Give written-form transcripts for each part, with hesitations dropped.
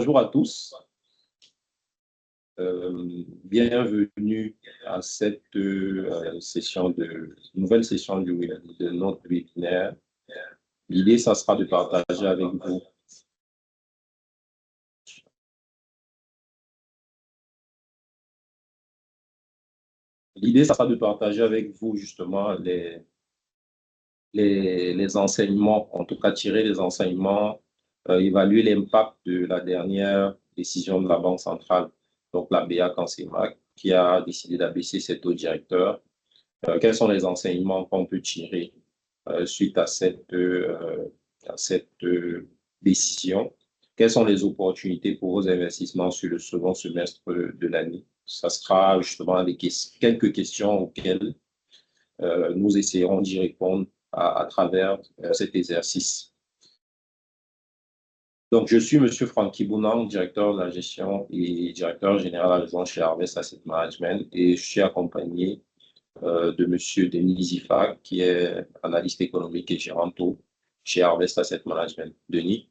Bonjour à tous. Bienvenue à cette nouvelle session de notre webinaire. L'idée, ça sera de partager avec vous justement les enseignements, en tout cas tirer les enseignements, évaluer l'impact de la dernière décision de la Banque centrale, donc la BA-CANCEMAC, qui a décidé d'abaisser ses taux directeurs. Quels sont les enseignements qu'on peut tirer suite à cette décision? Quelles sont les opportunités pour vos investissements sur le second semestre de l'année? Ça sera justement quelques questions auxquelles nous essayerons d'y répondre à travers cet exercice. Donc, je suis M. Francky Bounang, directeur de la gestion et directeur général adjoint chez Harvest Asset Management, et je suis accompagné de M. Denis Zifa, qui est analyste économique et gérant taux chez Harvest Asset Management. Denis.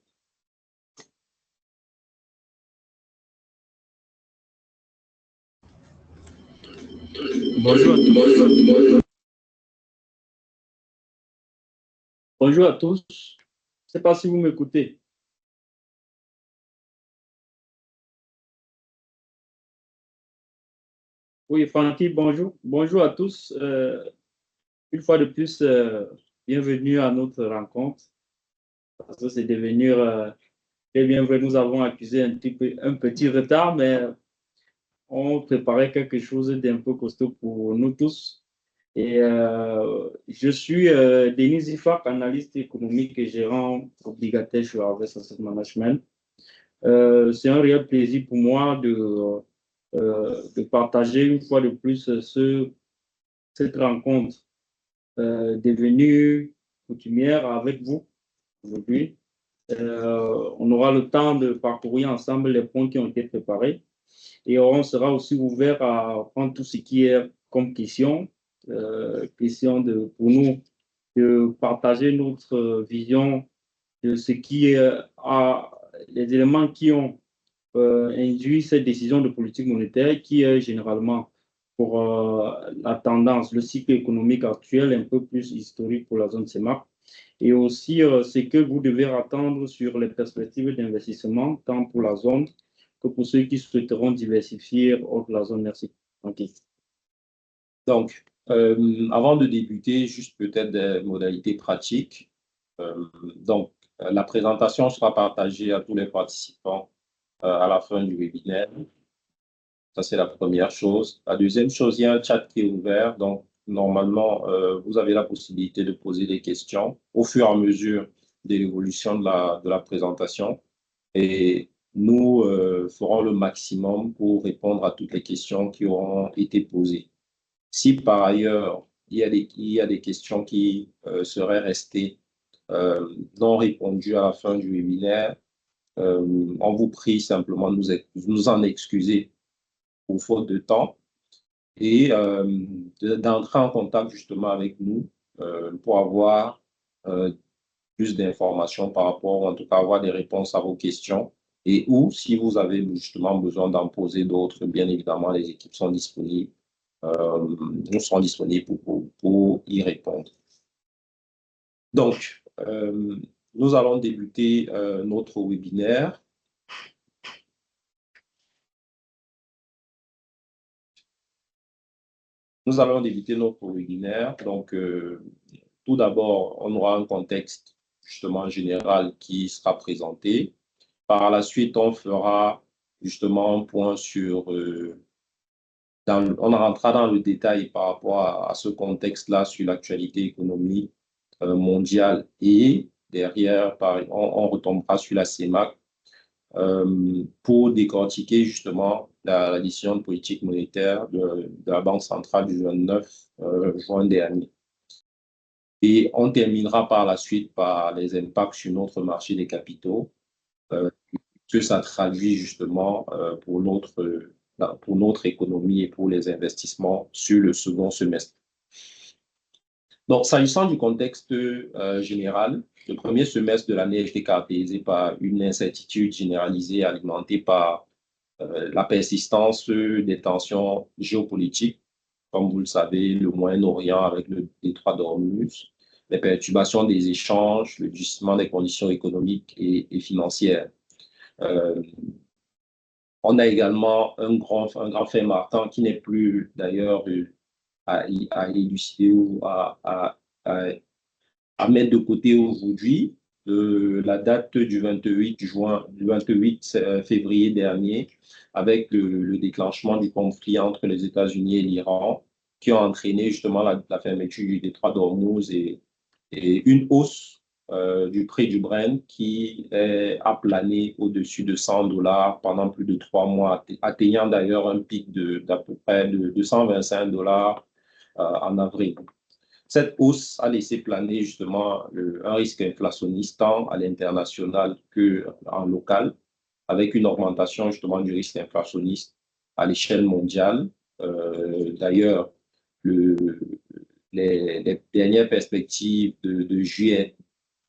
Bonjour à tous. Bonjour à tous. Je ne sais pas si vous m'écoutez. Oui, Francky, bonjour. Bonjour à tous. Une fois de plus, bienvenue à notre rencontre. Parce que c'est devenu très bien vrai. Nous avons accusé un petit retard, mais on préparait quelque chose d'un peu costaud pour nous tous. Et je suis Denis Zifa, analyste économique et gérant obligataire chez Harvest Asset Management. C'est un réel plaisir pour moi de partager une fois de plus cette rencontre devenue coutumière avec vous aujourd'hui. On aura le temps de parcourir ensemble les points qui ont été préparés et on sera aussi ouvert à prendre tout ce qui est comme question pour nous de partager notre vision de ce qui les éléments qui ont induit cette décision de politique monétaire qui est généralement pour la tendance, le cycle économique actuel, un peu plus historique pour la zone CEMAC, et aussi ce que vous devez attendre sur les perspectives d'investissement, tant pour la zone que pour ceux qui souhaiteront diversifier hors de la zone. Merci. Okay. Donc, avant de débuter, juste peut-être des modalités pratiques. La présentation sera partagée à tous les participants à la fin du webinaire. Ça, c'est la première chose. La deuxième chose, il y a un chat qui est ouvert. Donc, normalement, vous avez la possibilité de poser des questions au fur et à mesure de l'évolution de la présentation. Et nous ferons le maximum pour répondre à toutes les questions qui auront été posées. Si par ailleurs, il y a des questions qui seraient restées non répondues à la fin du webinaire, on vous prie simplement de nous en excuser pour faute de temps et d'entrer en contact justement avec nous pour avoir plus d'informations par rapport, ou en tout cas avoir des réponses à vos questions. Et ou si vous avez justement besoin d'en poser d'autres, bien évidemment, les équipes sont disponibles. Nous serons disponibles pour y répondre. Donc, nous allons débuter notre webinaire. Nous allons débuter notre webinaire. Donc, tout d'abord, on aura un contexte justement général qui sera présenté. Par la suite, on fera justement un point sur... on rentrera dans le détail par rapport à ce contexte-là sur l'actualité économique mondiale et derrière, on retombera sur la CEMAC pour décortiquer justement la décision de politique monétaire de la Banque centrale du 29 juin dernier. Et on terminera par la suite par les impacts sur notre marché des capitaux, que ça traduit justement pour notre économie et pour les investissements sur le second semestre. Donc, s'agissant du contexte général, le premier semestre de l'année a été caractérisé par une incertitude généralisée alimentée par la persistance des tensions géopolitiques, comme vous le savez, le Moyen-Orient avec le détroit d'Ormuz, les perturbations des échanges, le durcissement des conditions économiques et financières. Euh, on a également un grand fait marquant qui n'est plus d'ailleurs à élucider ou à à mettre de côté aujourd'hui. La date du 28 juin, du 28 février dernier, avec le déclenchement du conflit entre les États-Unis et l'Iran, qui ont entraîné justement la fermeture du détroit d'Ormuz et une hausse du prix du Brent qui a plané au-dessus de $100 pendant plus de 3 mois, atteignant d'ailleurs un pic d'à peu près de $225 en avril. Cette hausse a laissé planer justement un risque inflationniste tant à l'international qu'en local, avec une augmentation justement du risque inflationniste à l'échelle mondiale. D'ailleurs, les dernières perspectives de juillet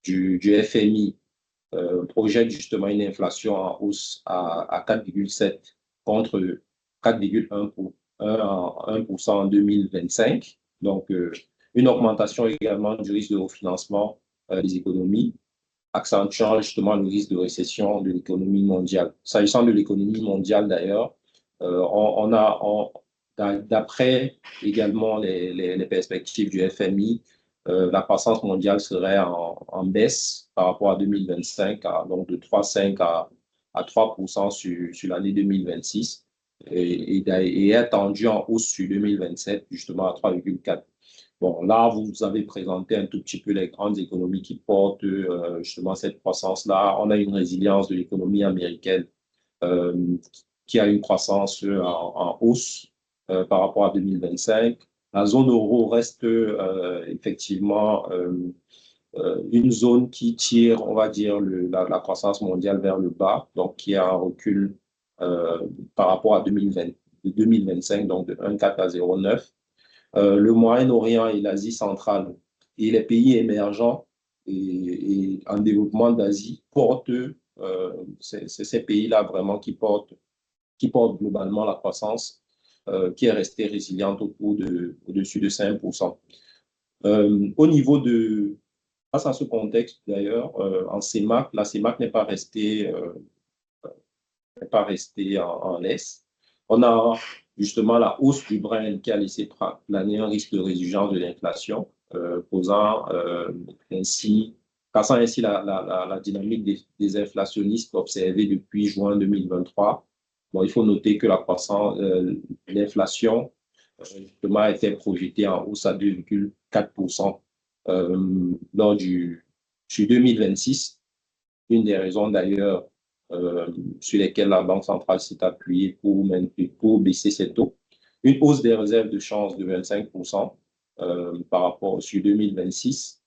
du FMI projettent justement une inflation en hausse à 4,7 contre 4,1% en 2025. Donc, une augmentation également du risque de refinancement des économies, accentuant justement le risque de récession de l'économie mondiale. S'agissant de l'économie mondiale d'ailleurs, d'après également les perspectives du FMI, la croissance mondiale serait en baisse par rapport à 2025, donc de 3,5 à 3% sur l'année 2026 et est attendue en hausse sur 2027 justement à 3,4%. Bon, là, vous avez présenté un tout petit peu les grandes économies qui portent justement cette croissance-là. On a une résilience de l'économie américaine euh, qui a une croissance en hausse par rapport à 2025. La zone euro reste effectivement une zone qui tire, on va dire, la croissance mondiale vers le bas, donc qui a un recul par rapport à 2025, donc de 1,4 à 0,9. Le Moyen-Orient et l'Asie centrale et les pays émergents et en développement d'Asie portent, c'est ces pays-là vraiment qui portent globalement la croissance qui est restée résiliente au-dessus de 5%. Au niveau face à ce contexte d'ailleurs, en CEMAC, la CEMAC n'est pas restée en laisse. On a justement la hausse du Brent qui a laissé planer un risque de résurgence de l'inflation, cassant ainsi la dynamique des inflationnistes observée depuis juin 2023. Bon, il faut noter que l'inflation justement a été projetée en hausse à 2,4% sur 2026. Une des raisons d'ailleurs sur lesquels la Banque centrale s'est appuyée pour baisser ses taux. Une hausse des réserves de change de 25% par rapport sur 2026.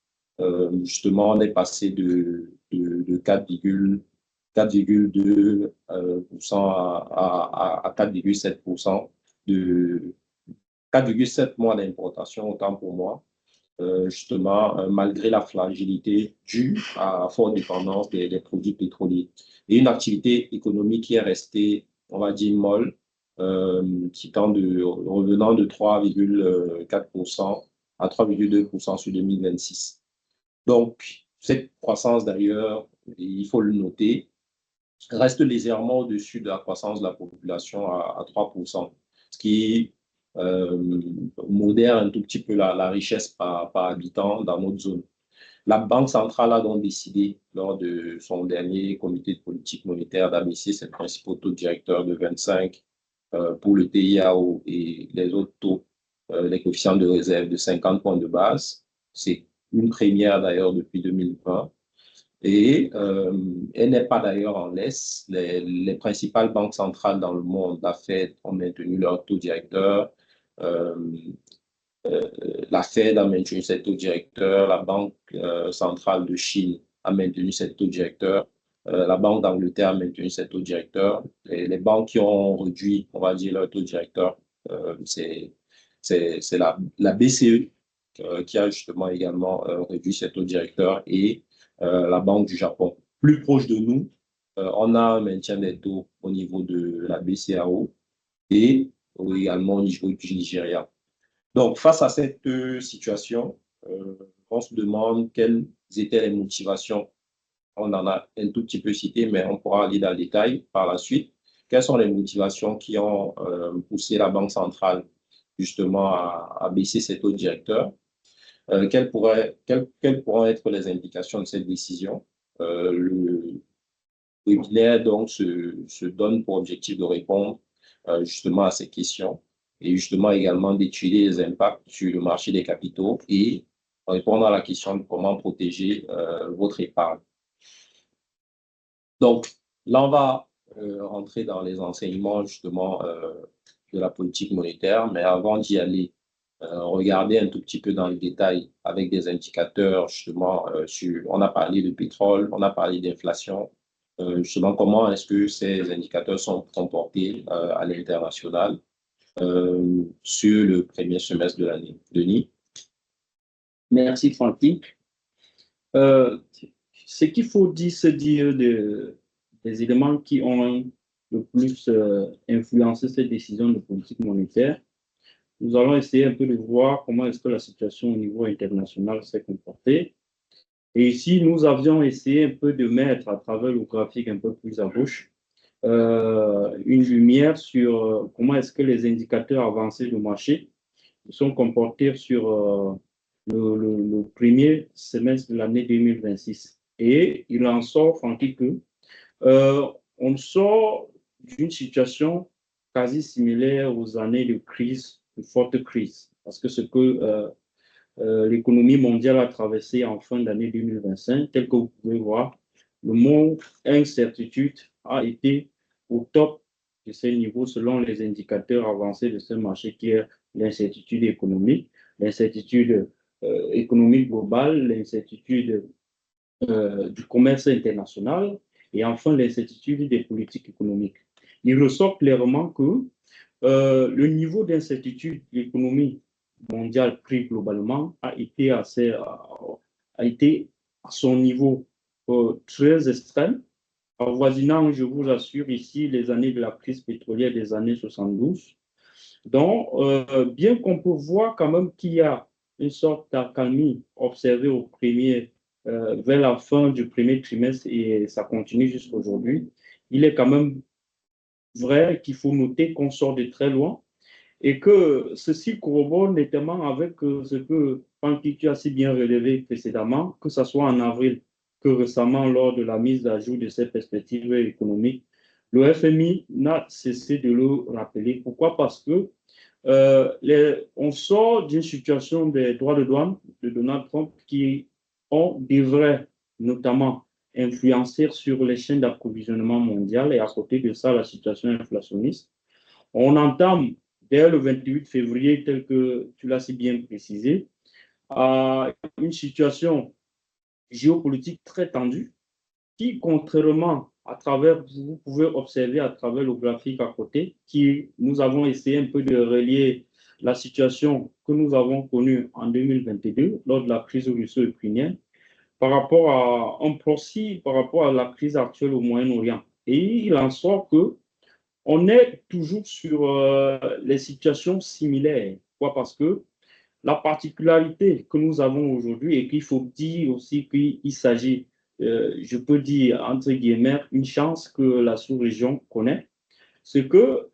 Justement, on est passé de 4,2% à 4,7%, de 4,7 mois d'importation, autant pour moi. Justement, malgré la fragilité due à la forte dépendance des produits pétroliers. Et une activité économique qui est restée, on va dire, molle, revenant de 3,4% à 3,2% sur 2026. Donc, cette croissance, d'ailleurs, il faut le noter, reste légèrement au-dessus de la croissance de la population à 3%, ce qui modère un tout petit peu la richesse par habitant dans notre zone. La Banque centrale a donc décidé, lors de son dernier comité de politique monétaire, d'abaisser ses principaux taux directeurs de 25 pour le TIAO et les autres taux, les coefficients de réserve de 50 points de base. C'est une première d'ailleurs depuis 2020. Et elle n'est pas d'ailleurs en laisse. Les principales banques centrales dans le monde, la Fed, ont maintenu leur taux directeur. Euh, la Fed a maintenu ses taux directeurs. La Banque centrale de Chine a maintenu ses taux directeurs. La Banque d'Angleterre a maintenu ses taux directeurs. Et les banques qui ont réduit, on va dire, leur taux directeur, c'est la BCE qui a justement également réduit ses taux directeurs, et la Banque du Japon. Plus proche de nous, on a un maintien des taux au niveau de la BCAO et également au niveau du Nigeria. Donc, face à cette situation, on se demande quelles étaient les motivations. On en a un tout petit peu cité, mais on pourra aller dans le détail par la suite. Quelles sont les motivations qui ont poussé la Banque centrale justement à baisser ses taux directeurs? Quelles pourront être les implications de cette décision? Le webinaire donc se donne pour objectif de répondre justement à ces questions et justement également d'étudier les impacts sur le marché des capitaux et répondre à la question de comment protéger votre épargne. Donc, là, on va rentrer dans les enseignements justement de la politique monétaire, mais avant d'y aller, regarder un tout petit peu dans le détail avec des indicateurs justement on a parlé de pétrole, on a parlé d'inflation, justement comment est-ce que ces indicateurs sont comportés à l'international sur le premier semestre de l'année. Denis? Merci, Francky. Ce qu'il faut se dire des éléments qui ont le plus influencé cette décision de politique monétaire, nous allons essayer un peu de voir comment est-ce que la situation au niveau international s'est comportée. Et ici, nous avions essayé un peu de mettre à travers le graphique un peu plus à gauche une lumière sur comment est-ce que les indicateurs avancés du marché sont comportés sur le premier semestre de l'année 2026. Et il en sort, Francky, que on sort d'une situation quasi similaire aux années de crise, de forte crise, parce que ce que l'économie mondiale a traversé en fin d'année 2025, tel que vous pouvez voir, le mot incertitude a été au top de ce niveau selon les indicateurs avancés de ce marché qui est l'incertitude économique, l'incertitude économique globale, l'incertitude du commerce international et enfin l'incertitude des politiques économiques. Il ressort clairement que le niveau d'incertitude de l'économie mondiale pris globalement a été à son niveau très extrême, avoisinant, je vous assure, ici les années de la crise pétrolière des années 72. Donc, bien qu'on peut voir quand même qu'il y a une sorte d'accalmie observée vers la fin du premier trimestre et ça continue jusqu'à aujourd'hui, il est quand même vrai qu'il faut noter qu'on sort de très loin et que ceci corrobore notamment avec ce que Francky a si bien relevé précédemment, que ce soit en avril que récemment lors de la mise à jour de ces perspectives économiques. Le FMI n'a cessé de le rappeler. Pourquoi? Parce que on sort d'une situation des droits de douane de Donald Trump qui devrait notamment influencer sur les chaînes d'approvisionnement mondiales et à côté de ça, la situation inflationniste. On entame dès le 28 février, tel que tu l'as si bien précisé, à une situation géopolitique très tendue qui, contrairement à travers, vous pouvez observer à travers le graphique à côté, qui nous avons essayé un peu de relier la situation que nous avons connue en 2022 lors de la crise russo-ukrainienne par rapport à un proxy, par rapport à la crise actuelle au Moyen-Orient. Et il en sort que on est toujours sur les situations similaires. Pourquoi? Parce que la particularité que nous avons aujourd'hui et qu'il faut dire aussi qu'il s'agit, je peux dire entre guillemets, une chance que la sous-région connaît, c'est que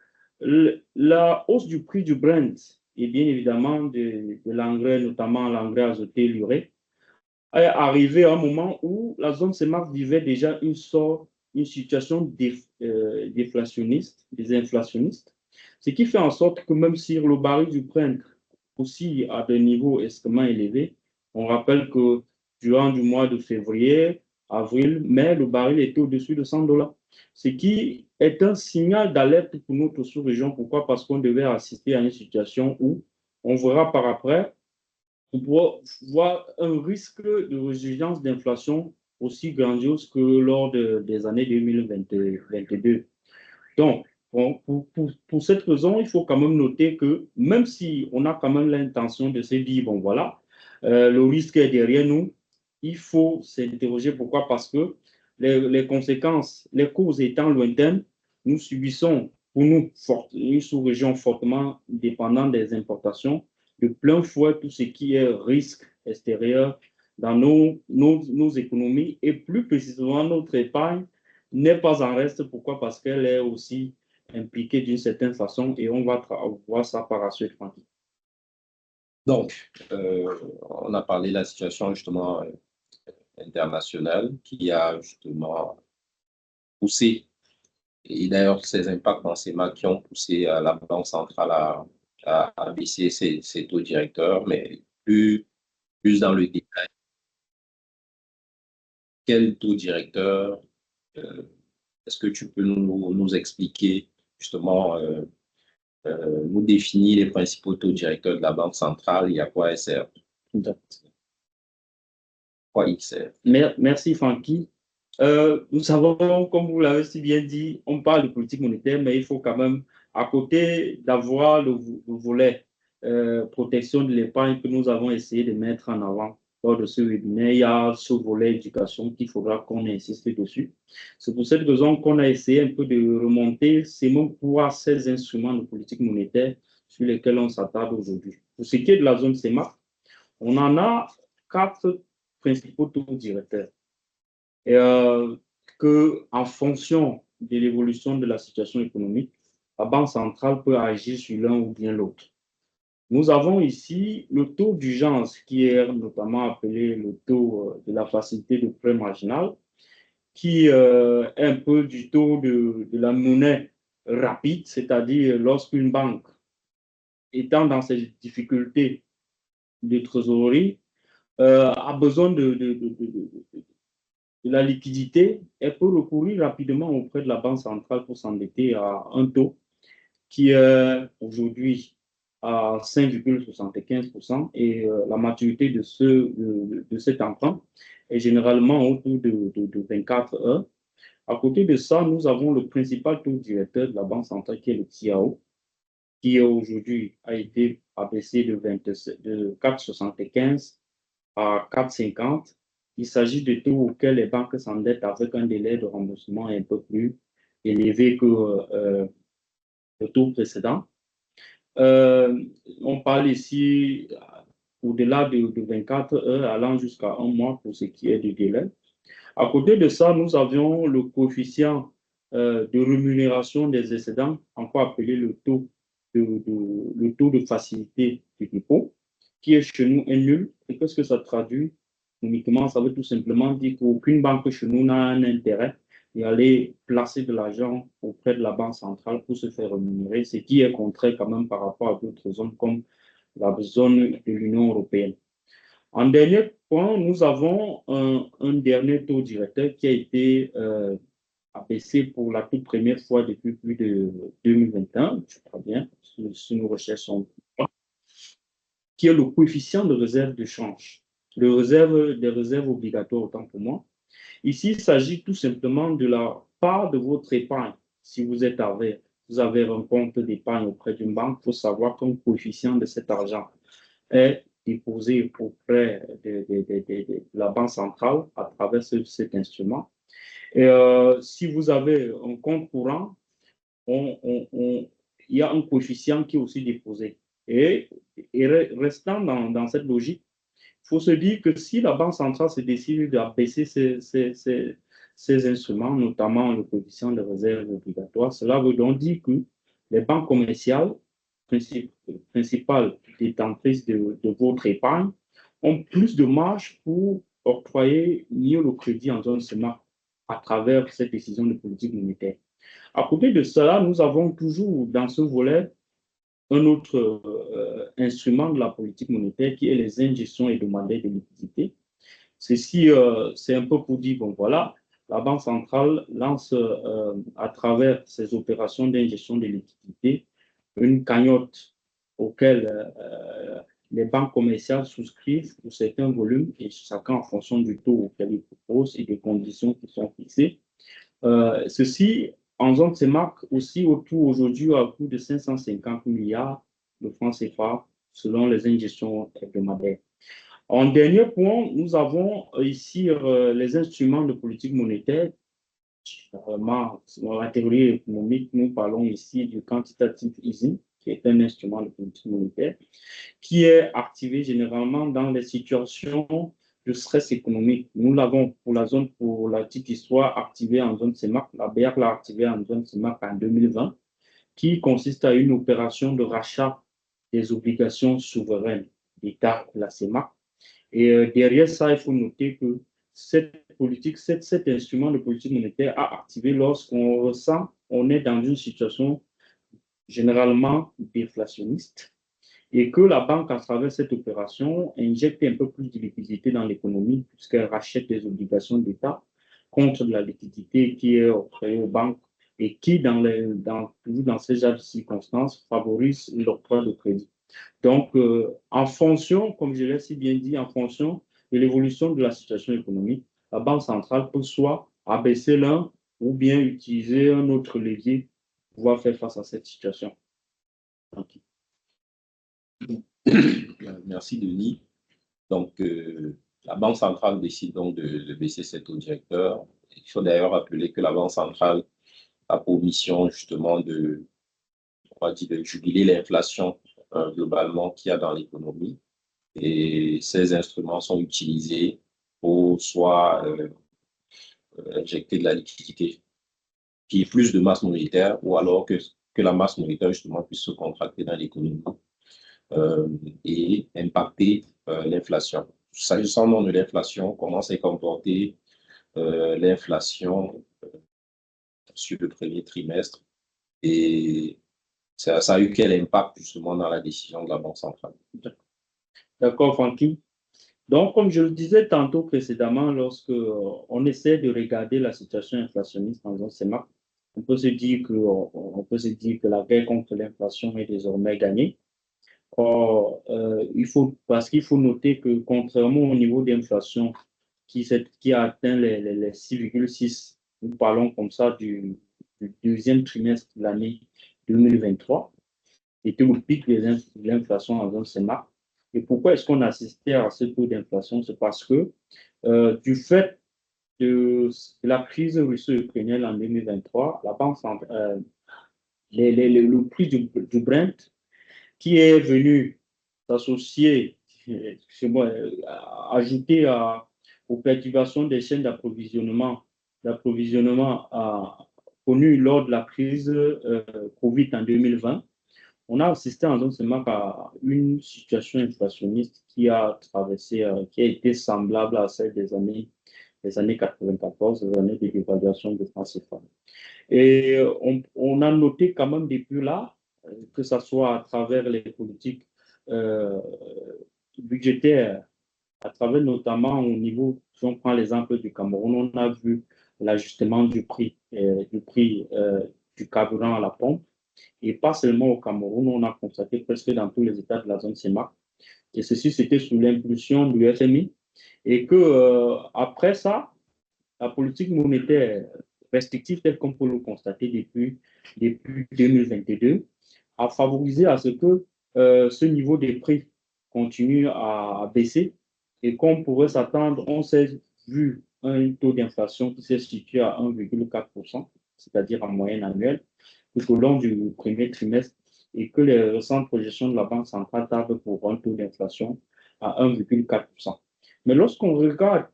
la hausse du prix du Brent et bien évidemment de l'engrais, notamment l'engrais azoté, l'urée, est arrivé à un moment où la zone CEMAC vivait déjà une situation déflationniste, désinflationniste, ce qui fait en sorte que même si le baril du Brent aussi à des niveaux extrêmement élevés, on rappelle que durant du mois de février, avril, mai, le baril était au-dessus de $100, ce qui est un signal d'alerte pour notre sous-région. Pourquoi? Parce qu'on devait assister à une situation où on verra par après on pourra voir un risque de résilience d'inflation aussi grandiose que lors des années 2022. Donc, pour cette raison, il faut quand même noter que même si on a quand même l'intention de se dire, bon voilà, le risque est derrière nous. Il faut s'interroger pourquoi? Parce que les conséquences, les causes étant lointaines, nous subissons, pour nous, une sous-région fortement dépendante des importations, de plein fouet tout ce qui est risque extérieur dans nos économies et plus précisément notre épargne n'est pas en reste. Pourquoi? Parce qu'elle est aussi impliquée d'une certaine façon et on va voir ça par la suite. Donc, on a parlé de la situation justement internationale qui a justement poussé, et d'ailleurs ces impacts dans ces marques qui ont poussé la Banque centrale à baisser ses taux directeurs, mais plus dans le détail, quel taux directeur, euh, est-ce que tu peux nous expliquer justement, nous définir les principaux taux directeurs de la Banque centrale et à quoi elle sert? Quoi il sert? Merci, Francky. Nous savons, comme vous l'avez si bien dit, on parle de politique monétaire, mais il faut quand même, à côté d'avoir le volet protection de l'épargne que nous avons essayé de mettre en avant lors de ce webinaire, il y a ce volet éducation qu'il faudra qu'on insiste dessus. C'est pour cette raison qu'on a essayé un peu de remonter ces mots pour ces instruments de politique monétaire sur lesquels on s'attarde aujourd'hui. Pour ce qui est de la zone CEMA, on en a 4 principaux taux directeurs. Et que, en fonction de l'évolution de la situation économique, la Banque centrale peut agir sur l'un ou bien l'autre. Nous avons ici le taux d'urgence qui est notamment appelé le taux de la facilité de prêt marginal, qui est un peu du taux de la monnaie rapide, c'est-à-dire lorsqu'une banque étant dans ses difficultés de trésorerie a besoin de la liquidité, elle peut recourir rapidement auprès de la Banque centrale pour s'endetter à un taux qui est aujourd'hui à 5,75% et la maturité de cet emprunt est généralement autour de 24 heures. À côté de ça, nous avons le principal taux directeur de la Banque centrale qui est le TIAO, qui aujourd'hui a été abaissé de 4,75 à 4,50. Il s'agit de taux auxquels les banques s'endettent avec un délai de remboursement un peu plus élevé que le taux précédent. On parle ici au-delà de 24 heures allant jusqu'à un mois pour ce qui est du délai. À côté de ça, nous avions le coefficient de rémunération des excédents, encore appelé le taux de facilité du dépôt, qui est chez nous un nul. Et qu'est-ce que ça traduit? Uniquement, ça veut tout simplement dire qu'aucune banque chez nous n'a un intérêt d'aller placer de l'argent auprès de la Banque centrale pour se faire rémunérer, ce qui est contraire quand même par rapport à d'autres zones comme la zone de l'Union européenne. En dernier point, nous avons un dernier taux directeur qui a été abaissé pour la toute première fois depuis plus de 2021, je crois bien, si nos recherches sont qui est le coefficient de réserve de change, des réserves obligatoires autant pour moi. Ici, il s'agit tout simplement de la part de votre épargne. Si vous êtes vous avez un compte d'épargne auprès d'une banque, il faut savoir qu'un coefficient de cet argent est déposé auprès de la Banque centrale à travers cet instrument. Et si vous avez un compte courant, il y a un coefficient qui est aussi déposé. Et restant dans cette logique, il faut se dire que si la Banque centrale se décide d'abaisser ces instruments, notamment le coefficient de réserve obligatoire, cela veut donc dire que les banques commerciales, principales détentrices de votre épargne, ont plus de marge pour octroyer mieux le crédit en zone CEMA à travers cette décision de politique monétaire. À côté de cela, nous avons toujours dans ce volet un autre instrument de la politique monétaire qui est les injections hebdomadaires de liquidité. Ceci, c'est un peu pour dire, bon voilà, la Banque centrale lance à travers ses opérations d'injection de liquidité une cagnotte auquel les banques commerciales souscrivent pour certains volumes et chacun en fonction du taux auquel ils proposent et des conditions qui sont fixées. Ceci en zone CEMAC aussi autour aujourd'hui à coût de 550 milliards de francs CFA selon les injections hebdomadaires. En dernier point, nous avons ici les instruments de politique monétaire. Vraiment, dans la théorie économique, nous parlons ici du quantitative easing, qui est un instrument de politique monétaire, qui est activé généralement dans les situations de stress économique. Nous l'avons pour la petite histoire, activé en zone CEMAC. La BR l'a activé en zone CEMAC en 2020, qui consiste à une opération de rachat des obligations souveraines d'État, la CEMAC. Et derrière ça, il faut noter que cette politique, cet instrument de politique monétaire a activé lorsqu'on ressent, on est dans une situation généralement déflationniste et que la banque, à travers cette opération, injecte un peu plus de liquidité dans l'économie puisqu'elle rachète des obligations d'État contre de la liquidité qui est octroyée aux banques et qui, toujours dans ces circonstances, favorise l'octroi de crédit. Donc, en fonction, comme je l'ai si bien dit, en fonction de l'évolution de la situation économique, la Banque centrale peut soit abaisser l'un ou bien utiliser un autre levier pour pouvoir faire face à cette situation. Okay. Merci, Denis. Donc, la Banque centrale décide donc de baisser ses taux directeurs. Il faut d'ailleurs rappeler que la Banque centrale a pour mission justement de juguler l'inflation globalement qu'il y a dans l'économie. Et ces instruments sont utilisés pour soit injecter de la liquidité, qui est plus de masse monétaire, ou alors que la masse monétaire justement puisse se contracter dans l'économie et impacter l'inflation. S'agissant de l'inflation, comment s'est comportée l'inflation sur le premier trimestre et ça a eu quel impact justement dans la décision de la Banque centrale? D'accord, Francky. Donc, comme je le disais tantôt précédemment, lorsque on essaie de regarder la situation inflationniste dans un CEMAC, on peut se dire que la guerre contre l'inflation est désormais gagnée. Or, parce qu'il faut noter que contrairement au niveau d'inflation qui a atteint les 6,6, nous parlons comme ça du deuxième trimestre de l'année 2023, était au pic de l'inflation en zone CEMAC. Et pourquoi est-ce qu'on assistait à ce taux d'inflation? C'est parce que du fait de la crise russo-ukrainienne en 2023, la banque centrale, le prix du Brent qui est venu s'associer, ajouter aux perturbations des chaînes d'approvisionnement connues lors de la crise Covid en 2020, on a assisté en zone CEMAC à une situation inflationniste qui a été semblable à celle des années 94, les années de dévaluation de franc CFA. Et on a noté quand même depuis là, que ce soit à travers les politiques budgétaires, à travers notamment au niveau, si on prend l'exemple du Cameroun, on a vu l'ajustement du prix du carburant à la pompe. Et pas seulement au Cameroun, on a constaté presque dans tous les États de la zone CEMAC. Et ceci, c'était sous l'impulsion du FMI. Et que après ça, la politique monétaire restrictive, telle qu'on peut le constater depuis 2022, a favorisé à ce que ce niveau des prix continue à baisser. Et comme on pourrait s'attendre, on s'est vu un taux d'inflation qui s'est situé à 1,4%, c'est-à-dire en moyenne annuelle, tout au long du premier trimestre, et que les récentes projections de la Banque centrale tablent pour un taux d'inflation à 1,4%. Mais lorsqu'on regarde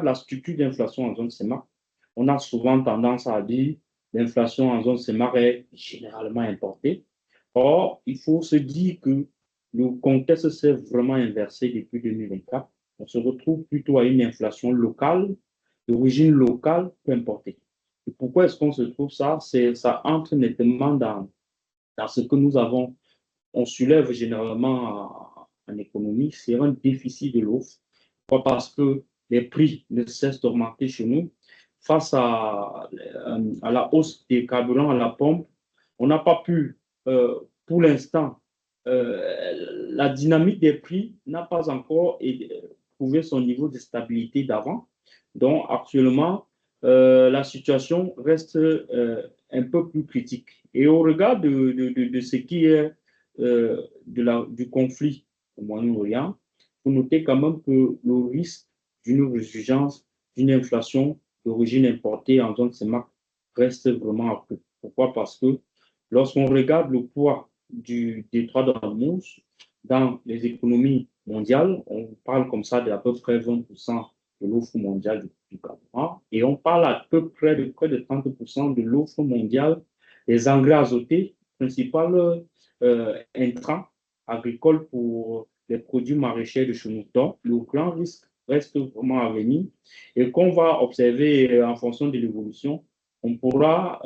la structure d'inflation en zone CEMAC, on a souvent tendance à dire l'inflation en zone CEMAC est généralement importée. Or, il faut se dire que le contexte s'est vraiment inversé depuis 2024. On se retrouve plutôt à une inflation locale, d'origine locale, qu'importée. Et pourquoi est-ce qu'on se trouve ça? Ça entre nettement dans ce que nous avons. On soulève généralement en économie, c'est un déficit de l'offre. Parce que les prix ne cessent d'augmenter chez nous. Face à la hausse des carburants à la pompe, on n'a pas pu, pour l'instant, la dynamique des prix n'a pas encore trouvé son niveau de stabilité d'avant. Donc, actuellement, la situation reste un peu plus critique. Et au regard de ce qui est du conflit au Moyen-Orient, faut noter quand même que le risque d'une résurgence d'une inflation d'origine importée en zone CEMAC reste vraiment accru. Pourquoi? Parce que lorsqu'on regarde le poids du détroit d'Ormuz dans les économies mondiales, on parle comme ça d'à peu près 20% de l'offre mondiale du carburant et on parle à peu près de 30% de l'offre mondiale des engrais azotés, principal intrant agricole pour les produits maraîchers de chez nous. Donc, le grand risque reste vraiment à venir et qu'on va observer en fonction de l'évolution. On pourra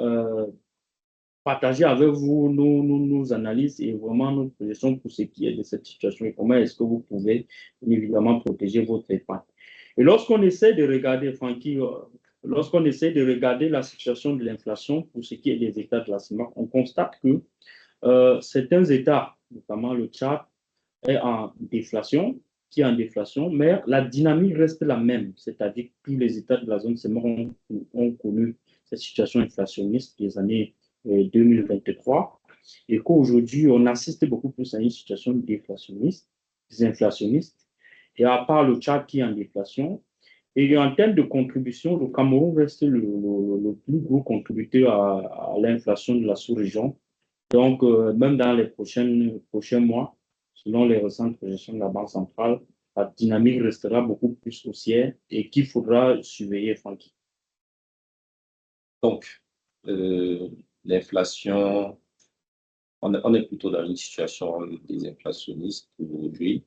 partager avec vous nos analyses et vraiment nos projections pour ce qui est de cette situation et comment est-ce que vous pouvez évidemment protéger votre épargne. Et lorsqu'on essaie de regarder, Francky, lorsqu'on essaie de regarder la situation de l'inflation pour ce qui est des États de la CEMAC, on constate que certains États, notamment le Tchad, est en déflation, qui est en déflation, mais la dynamique reste la même, c'est-à-dire que tous les États de la zone CEMAC ont connu cette situation inflationniste des années 2023 et qu'aujourd'hui, on assiste beaucoup plus à une situation déflationniste, inflationniste, et à part le Tchad qui est en déflation, et en termes de contribution, le Cameroun reste le plus gros contributeur à l'inflation de la sous-région. Donc, même dans les prochains mois, selon les récentes projections de la Banque centrale, la dynamique restera beaucoup plus haussière et qu'il faudra surveiller, Francky. Donc, l'inflation, on est plutôt dans une situation désinflationniste aujourd'hui.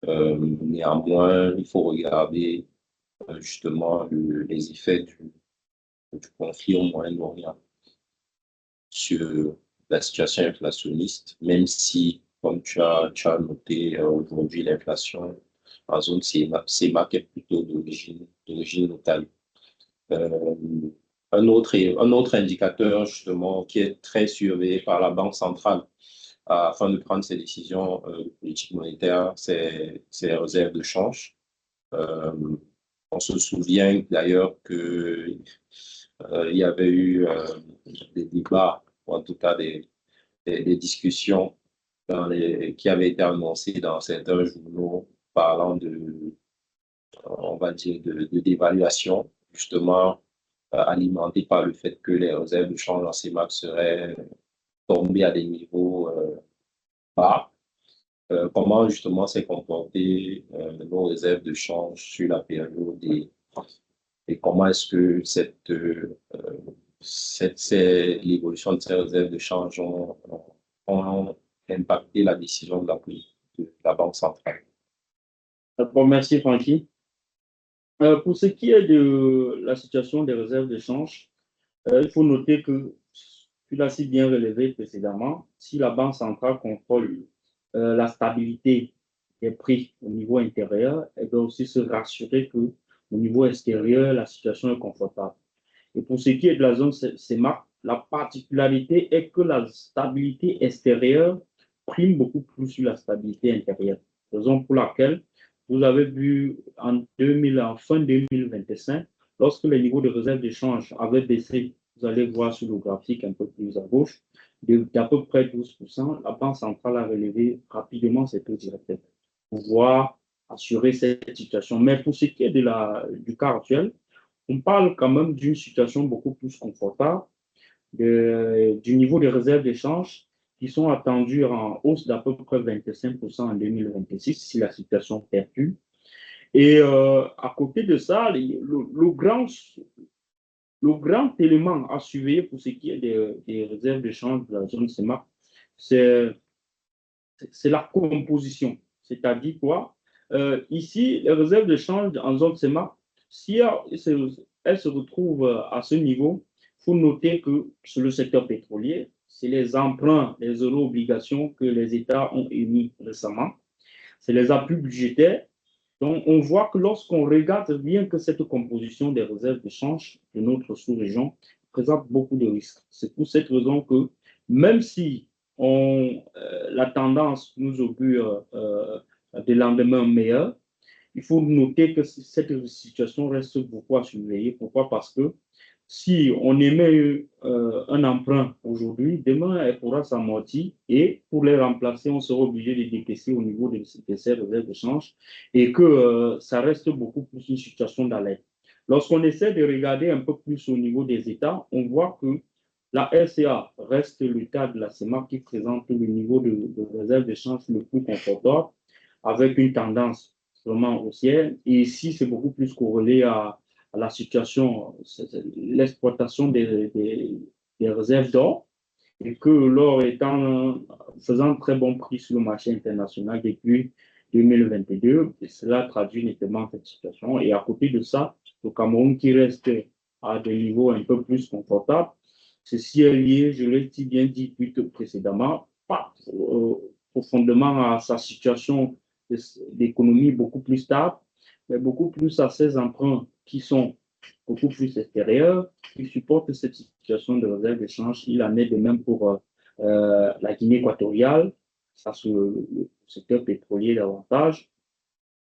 Néanmoins, il faut regarder justement les effets du conflit au Moyen-Orient sur la situation inflationniste, même si, comme tu as noté, aujourd'hui, l'inflation en zone CEMAC est plutôt d'origine locale. Un autre indicateur, justement, qui est très surveillé par la Banque centrale afin de prendre ses décisions de politique monétaire, c'est les réserves de change. On se souvient d'ailleurs que il y avait eu des débats, ou en tout cas des discussions qui avaient été annoncées dans certains journaux parlant on va dire, de dévaluation, justement alimentée par le fait que les réserves de change en CEMAC seraient tombées à des niveaux bas. Comment justement s'est comporté nos réserves de change sur la période et comment est-ce que l'évolution de ces réserves de change ont impacté la décision de la Banque centrale. Bon, merci, Francky. Pour ce qui est de la situation des réserves de change, il faut noter que, tu l'as si bien relevé précédemment, si la Banque centrale contrôle la stabilité des prix au niveau intérieur, elle doit aussi se rassurer que au niveau extérieur, la situation est confortable. Et pour ce qui est de la zone CEMAC, la particularité est que la stabilité extérieure prime beaucoup plus sur la stabilité intérieure. Raison pour laquelle vous avez vu en fin 2025, lorsque les niveaux de réserve d'échange avaient baissé, vous allez voir sur le graphique un peu plus à gauche, d'à peu près 12%, la Banque centrale a relevé rapidement ses taux directeurs pour pouvoir assurer cette situation. Mais pour ce qui est du cas actuel, on parle quand même d'une situation beaucoup plus confortable, du niveau des réserves d'échange qui sont attendues en hausse d'à peu près 25% en 2026 si la situation perdure. Et à côté de ça, le grand élément à surveiller pour ce qui est des réserves d'échange de la zone CEMAC, c'est la composition. C'est-à-dire quoi? Ici, les réserves d'échange en zone CEMAC, si elles se retrouvent à ce niveau, il faut noter que sur le secteur pétrolier, c'est les emprunts, les euro-obligations que les États ont émis récemment. C'est les appuis budgétaires. Donc, on voit que lorsqu'on regarde bien que cette composition des réserves d'échange de notre sous-région présente beaucoup de risques. C'est pour cette raison que même si la tendance nous augure des lendemains meilleurs, il faut noter que cette situation reste beaucoup à surveiller. Pourquoi? Parce que si on émet un emprunt aujourd'hui, demain, elle pourra s'amortir et pour les remplacer, on sera obligé de décaisser au niveau de ces réserves de change et que ça reste beaucoup plus une situation d'alerte. Lorsqu'on essaie de regarder un peu plus au niveau des États, on voit que la RCA reste l'État de la CEMAC qui présente le niveau de réserve de change le plus confortable avec une tendance vraiment haussière. Et ici, c'est beaucoup plus corrélé à la situation, l'exploitation des réserves d'or, et que l'or étant faisant très bon prix sur le marché international depuis 2022, et cela traduit nettement cette situation. Et à côté de ça, le Cameroun qui reste à des niveaux un peu plus confortables, ceci est lié, je l'ai bien dit plus précédemment, pas profondément à sa situation d'économie beaucoup plus stable, mais beaucoup plus à ses emprunts qui sont beaucoup plus extérieurs, qui supportent cette situation de réserve d'échange. Il en est de même pour la Guinée équatoriale, ça sur le secteur pétrolier davantage.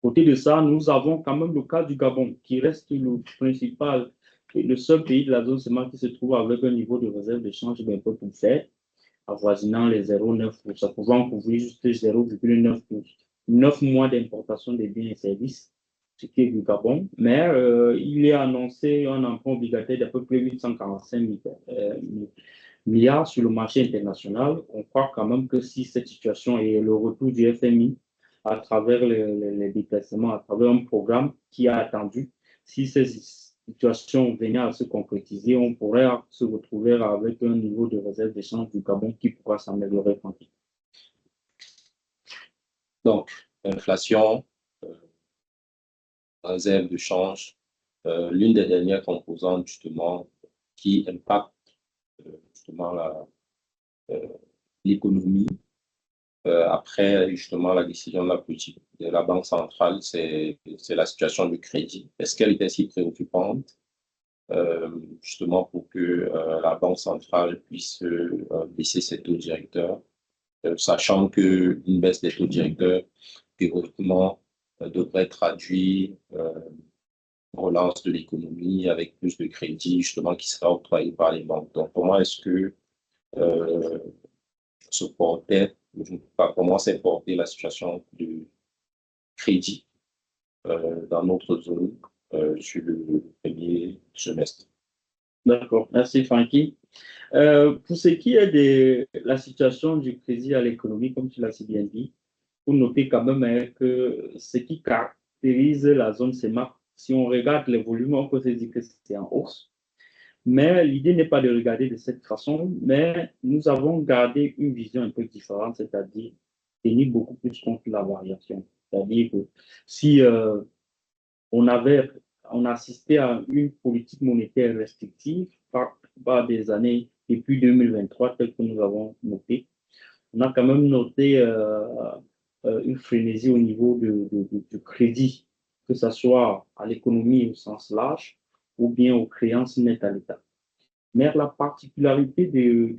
Côté de ça, nous avons quand même le cas du Gabon, qui reste le principal et le seul pays de la zone CEMAC qui se trouve avec un niveau de réserve d'échange un peu plus faible, avoisinant les 0,9%, pouvant couvrir juste 0,9%. 9 mois d'importation des biens et services, ce qui est du Gabon, mais il est annoncé un emprunt obligataire d'à peu près 845 milliards sur le marché international. On croit quand même que si cette situation et le retour du FMI à travers les déplacements, à travers un programme qui a attendu, si ces situations venaient à se concrétiser, on pourrait se retrouver avec un niveau de réserve d'échange du Gabon qui pourra s'améliorer tranquillement. Donc, inflation, réserve de change, l'une des dernières composantes justement qui impacte justement l'économie après justement la décision de la politique de la Banque centrale, c'est la situation de crédit. Est-ce qu'elle était si préoccupante justement pour que la Banque centrale puisse baisser ses taux directeurs, sachant qu'une baisse des taux directeurs théoriquement devrait traduire relance de l'économie avec plus de crédit justement qui sera octroyé par les banques. Donc, comment est-ce que se portait, comment s'est portée la situation de crédit dans notre zone sur le premier semestre? D'accord, merci Francky. Pour ce qui est de la situation du crédit à l'économie, comme tu l'as si bien dit, vous notez quand même que ce qui caractérise la zone CEMAC, si on regarde les volumes, on peut se dire que c'est en hausse. Mais l'idée n'est pas de regarder de cette façon, mais nous avons gardé une vision un peu différente, c'est-à-dire tenir beaucoup plus compte de la variation. C'est-à-dire que si on assistait à une politique monétaire restrictive par des années depuis 2023, tel que nous avons noté, on a quand même noté une frénésie au niveau du crédit, que ce soit à l'économie au sens large ou bien aux créances nettes à l'État. Mais la particularité de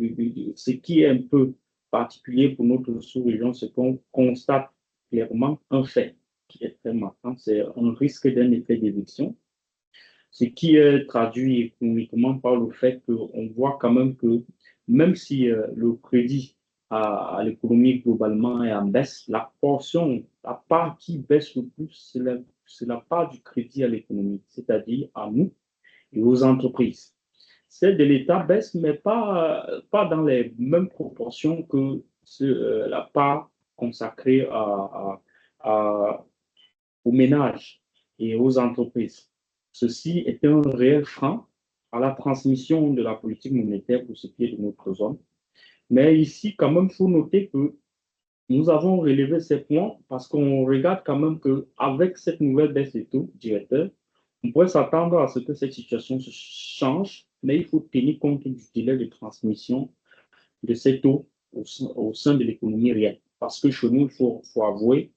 ce qui est un peu particulier pour notre sous-région, c'est qu'on constate clairement un fait qui est très marquant, c'est un risque d'un effet d'éviction, ce qui est traduit économiquement par le fait qu'on voit quand même que même si le crédit à l'économie globalement est en baisse, la part qui baisse le plus, c'est la part du crédit à l'économie, c'est-à-dire à nous et aux entreprises. Celle de l'État baisse, mais pas dans les mêmes proportions que la part consacrée aux ménages et aux entreprises. Ceci est un réel frein à la transmission de la politique monétaire pour ce qui est de notre zone. Mais ici, quand même, il faut noter que nous avons relevé ces points parce qu'on regarde quand même qu'avec cette nouvelle baisse des taux directeurs, on pourrait s'attendre à ce que cette situation se change, mais il faut tenir compte du délai de transmission de ces taux au sein de l'économie réelle. Parce que chez nous, il faut avouer,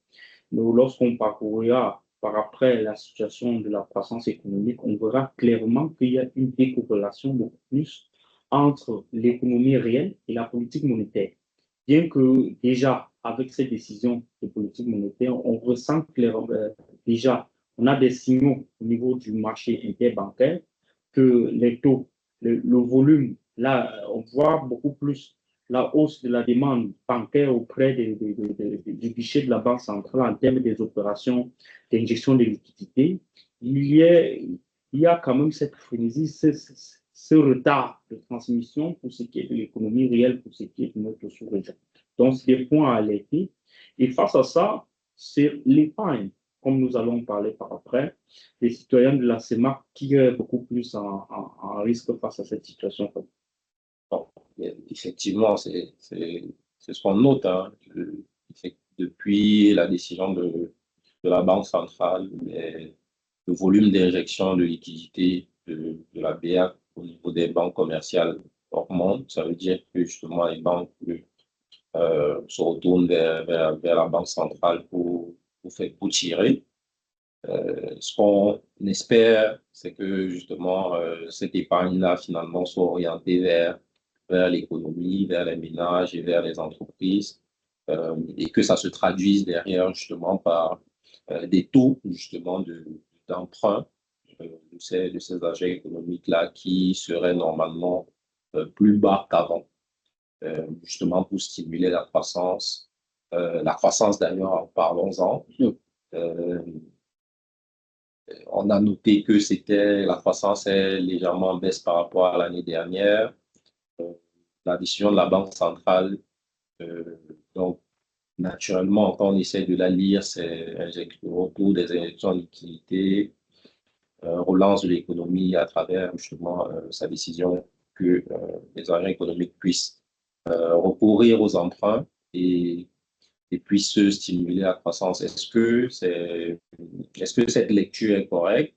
lorsqu'on parcourra par après la situation de la croissance économique, on verra clairement qu'il y a une décorrélation beaucoup plus entre l'économie réelle et la politique monétaire. Bien que déjà, avec ces décisions de politique monétaire, on ressent clairement déjà, on a des signaux au niveau du marché interbancaire que les taux le volume, là, on voit beaucoup plus la hausse de la demande bancaire auprès du guichet de la Banque centrale en termes des opérations d'injection de liquidités. Il y a quand même cette frénésie, ce retard de transmission pour ce qui est de l'économie réelle, pour ce qui est de notre sous-région. Donc, c'est des points à alerter. Et face à ça, c'est l'épargne, comme nous allons parler par après, les citoyens de la CEMAC qui est beaucoup plus en risque face à cette situation. Bon, effectivement, c'est ce qu'on note, hein. Depuis la décision de la Banque centrale, le volume d'injection de liquidités de la BA au niveau des banques commerciales augmente. Ça veut dire que justement les banques se retournent vers la Banque centrale pour tirer. Ce qu'on espère, c'est que justement cette épargne-là finalement soit orientée vers l'économie, vers les ménages et vers les entreprises, et que ça se traduise derrière justement par des taux justement d'emprunt de ces agents économiques-là qui seraient normalement plus bas qu'avant, justement pour stimuler la croissance. La croissance d'ailleurs, parlons-en. On a noté que la croissance est légèrement en baisse par rapport à l'année dernière. La décision de la Banque centrale, donc naturellement, quand on essaie de la lire, c'est un retour des injections de liquidités, relance de l'économie à travers justement sa décision que les agents économiques puissent recourir aux emprunts et puissent stimuler la croissance. Est-ce que cette lecture est correcte?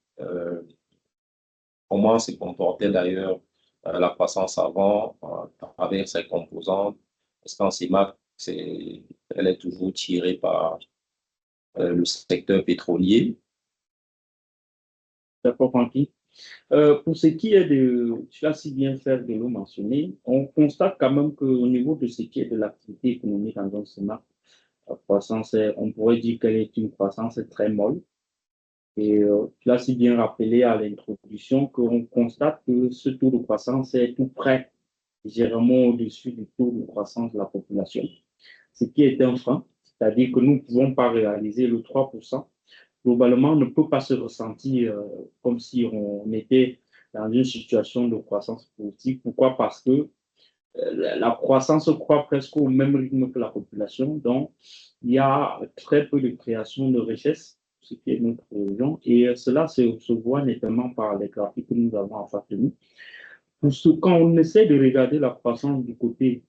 Comment s'est comportée d'ailleurs la croissance avant à travers ses composantes? Est-ce qu'en CEMAC, elle est toujours tirée par le secteur pétrolier? D'accord, Francky. Pour ce qui est tu l'as si bien fait de le mentionner, on constate quand même qu'au niveau de ce qui est de l'activité économique en zone CEMAC, la croissance, on pourrait dire qu'elle est une croissance très molle. Et tu l'as si bien rappelé à l'introduction qu'on constate que ce taux de croissance est tout près, légèrement au-dessus du taux de croissance de la population, ce qui est un frein, c'est-à-dire que nous ne pouvons pas réaliser le 3%. Globalement, ne peut pas se ressentir comme si on était dans une situation de croissance politique. Pourquoi? Parce que la croissance croît presque au même rythme que la population. Donc, il y a très peu de création de richesses, ce qui est notre région. Et cela se voit nettement par les graphiques que nous avons en face de nous. Quand on essaie de regarder la croissance du côté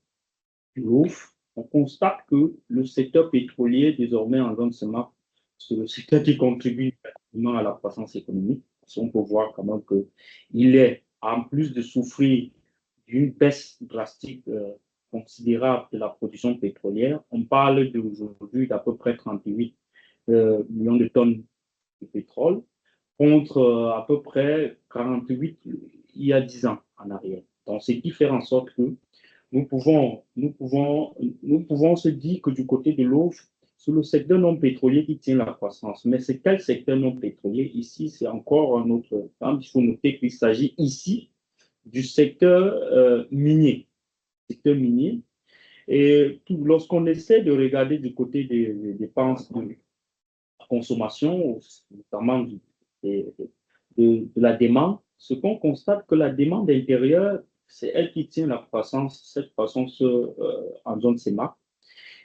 du LOF, on constate que le secteur pétrolier, désormais en zone CEMAC, c'est le secteur qui contribue à la croissance économique. On peut voir quand même qu'il est, en plus de souffrir d'une baisse drastique considérable de la production pétrolière, on parle aujourd'hui d'à peu près 38 millions de tonnes de pétrole contre à peu près 48 il y a 10 ans en arrière. Donc, ce qui fait en sorte que nous pouvons se dire que du côté de l'eau, c'est le secteur non pétrolier qui tient la croissance. Mais c'est quel secteur non pétrolier? Ici, c'est encore un autre temps. Il faut noter qu'il s'agit ici du secteur minier. Secteur minier. Et lorsqu'on essaie de regarder du côté des dépenses de consommation, notamment de la demande, ce qu'on constate que la demande intérieure, c'est elle qui tient la croissance, cette croissance en zone CEMAC,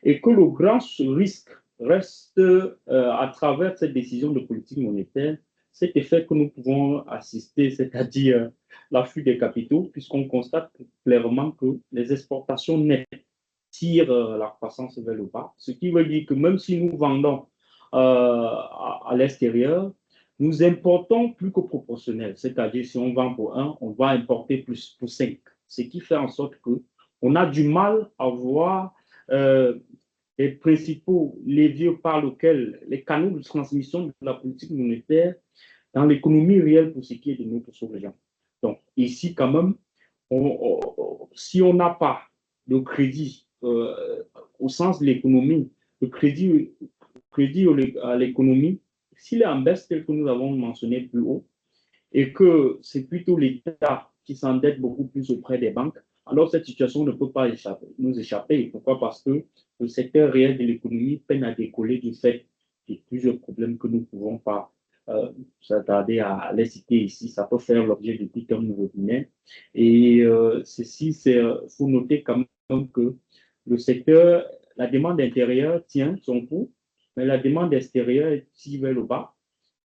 et que le grand risque reste à travers cette décision de politique monétaire, cet effet que nous pouvons assister, c'est-à-dire l'afflux des capitaux, puisqu'on constate clairement que les exportations nettes tirent la croissance vers le bas, ce qui veut dire que même si nous vendons à l'extérieur, nous importons plus que proportionnel. C'est-à-dire, si on vend pour 1, on va importer plus pour 5. Ce qui fait en sorte qu'on a du mal à voir les principaux leviers par lesquels les canaux de transmission de la politique monétaire dans l'économie réelle pour ce qui est de notre sous-région. Donc, ici, quand même, si on n'a pas de crédit au sens de l'économie, le crédit à l'économie, s'il est en baisse tel que nous avons mentionné plus haut, et que c'est plutôt l'État qui s'endettent beaucoup plus auprès des banques. Alors, cette situation ne peut pas nous échapper. Pourquoi? Parce que le secteur réel de l'économie peine à décoller du fait de plusieurs problèmes que nous ne pouvons pas s'attarder à les citer ici. Ça peut faire l'objet de tout un nouveau dîner. Et ceci, il faut noter quand même que le secteur, la demande intérieure tient son coup, mais la demande extérieure tire vers le bas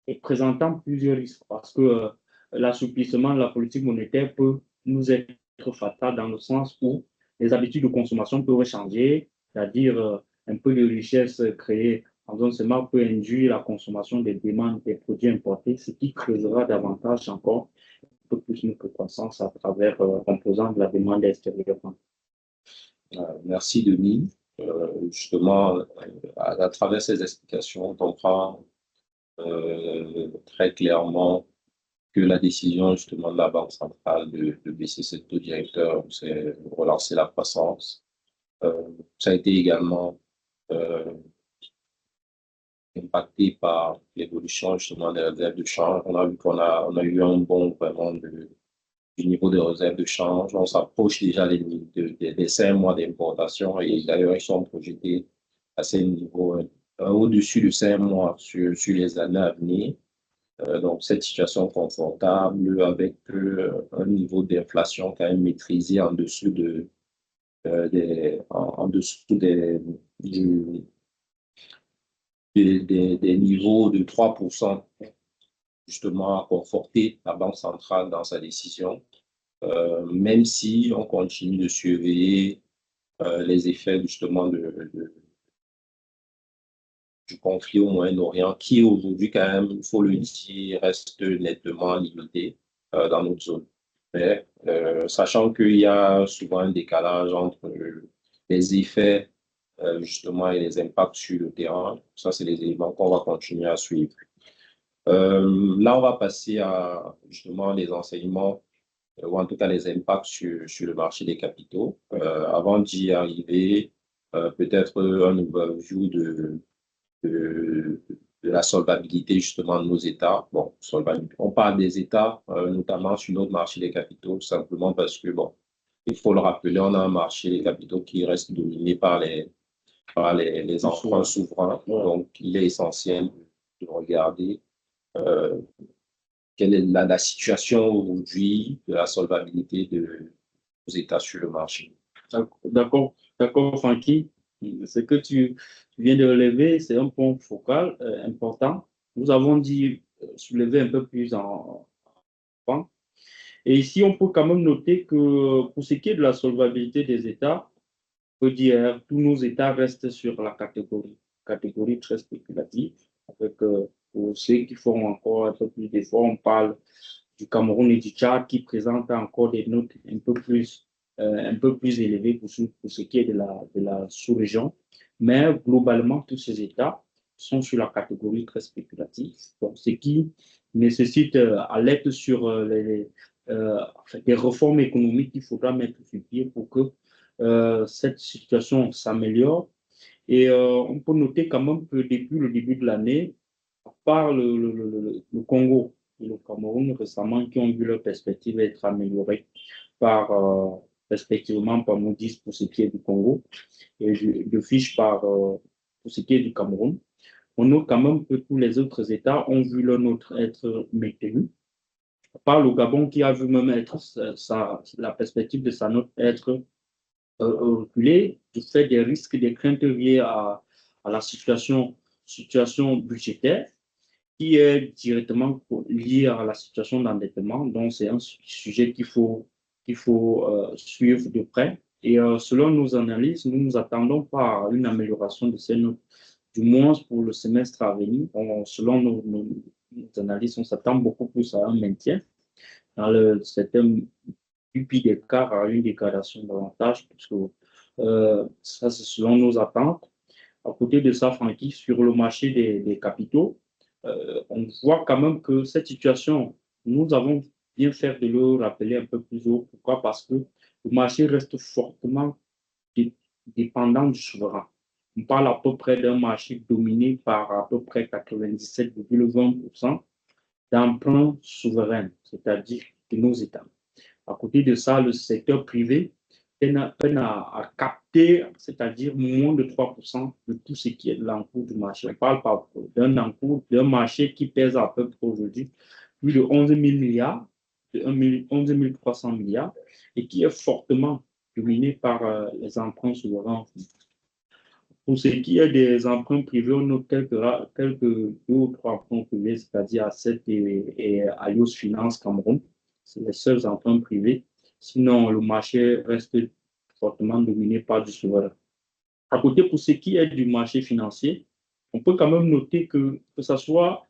et présentant plusieurs risques parce que l'assouplissement de la politique monétaire peut nous être fatal dans le sens où les habitudes de consommation peuvent changer, c'est-à-dire un peu de richesse créée en zone seulement peut induire la consommation des demandes des produits importés, ce qui creusera davantage encore un peu plus notre croissance à travers composant de la demande extérieure. Merci, Denis. Justement, à travers ces explications, on comprend très clairement que la décision justement de la Banque centrale de baisser ce taux directeur, c'est relancer la croissance. Ça a été également impacté par l'évolution justement des réserves de change. On a vu on a eu un bond vraiment du niveau de réserve de change. On s'approche déjà des 5 mois d'importation et d'ailleurs, ils sont projetés à ces niveaux au-dessus de 5 mois sur les années à venir. Donc, cette situation confortable avec un niveau d'inflation quand même maîtrisé en dessous en dessous des niveaux de 3%, justement, à conforter la Banque centrale dans sa décision, même si on continue de surveiller les effets justement du conflit au Moyen-Orient, qui aujourd'hui, quand même, il faut le dire, reste nettement limité dans notre zone. Mais sachant qu'il y a souvent un décalage entre les effets justement et les impacts sur le terrain, ça, c'est les éléments qu'on va continuer à suivre. Là, on va passer à justement les enseignements ou en tout cas les impacts sur le marché des capitaux. Avant d'y arriver, peut-être un overview de la solvabilité justement de nos États. Bon, on parle des États, notamment sur notre marché des capitaux, simplement parce que, bon, il faut le rappeler, on a un marché des capitaux qui reste dominé par les emprunts souverains. Donc, il est essentiel de regarder quelle est la situation aujourd'hui de la solvabilité de nos États sur le marché. D'accord, Francky. Ce que tu viens de relever, c'est un point focal important. Nous avons dit soulever un peu plus en avant. Et ici, on peut quand même noter que pour ce qui est de la solvabilité des États, on peut dire tous nos États restent sur la catégorie très spéculative. Avec, pour ceux qui font encore un peu plus d'efforts, on parle du Cameroun et du Tchad qui présentent encore des notes un peu plus élevées pour ce qui est de la sous-région. Mais globalement, tous ces États sont sur la catégorie très spéculative. Donc, ce qui nécessite alerte sur des réformes économiques qu'il faudra mettre sur pied pour que cette situation s'améliore. Et on peut noter quand même que depuis le début de l'année, à part le Congo et le Cameroun récemment, qui ont vu leur perspective être améliorée respectivement par Moody's pour ce qui est du Congo et de Fitch pour ce qui est du Cameroun, on note quand même que tous les autres États ont vu leur note être maintenue. Par le Gabon qui a vu même être la perspective de sa note être reculée du fait des risques, des craintes liées à la situation budgétaire qui est directement liée à la situation d'endettement. Donc, c'est un sujet qu'il faut suivre de près. Et selon nos analyses, nous nous attendons pas à une amélioration de ces notes, du moins pour le semestre à venir. Selon nos analyses, on s'attend beaucoup plus à un maintien dans le certains UPI d'écart à une dégradation davantage, puisque ça, c'est selon nos attentes. À côté de ça, Francky, sur le marché des capitaux, on voit quand même que cette situation, nous avons bien fait de le rappeler un peu plus haut. Pourquoi? Parce que le marché reste fortement dépendant du souverain. On parle à peu près d'un marché dominé par à peu près 97,20% d'emprunts souverains, c'est-à-dire de nos États. À côté de ça, le secteur privé peine à capter, c'est-à-dire moins de 3% de tout ce qui est de l'encours du marché. On parle d'un encours, d'un marché qui pèse à peu près aujourd'hui plus de 11 000 milliards, de 11 300 milliards, et qui est fortement dominé par les emprunts souverains. Pour ce qui est des emprunts privés, on note quelques deux ou trois emprunts privés, c'est-à-dire Asset et Alios Finance Cameroun. C'est les seuls emprunts privés. Sinon, le marché reste fortement dominé par du souverain. À côté, pour ce qui est du marché financier, on peut quand même noter que ce soit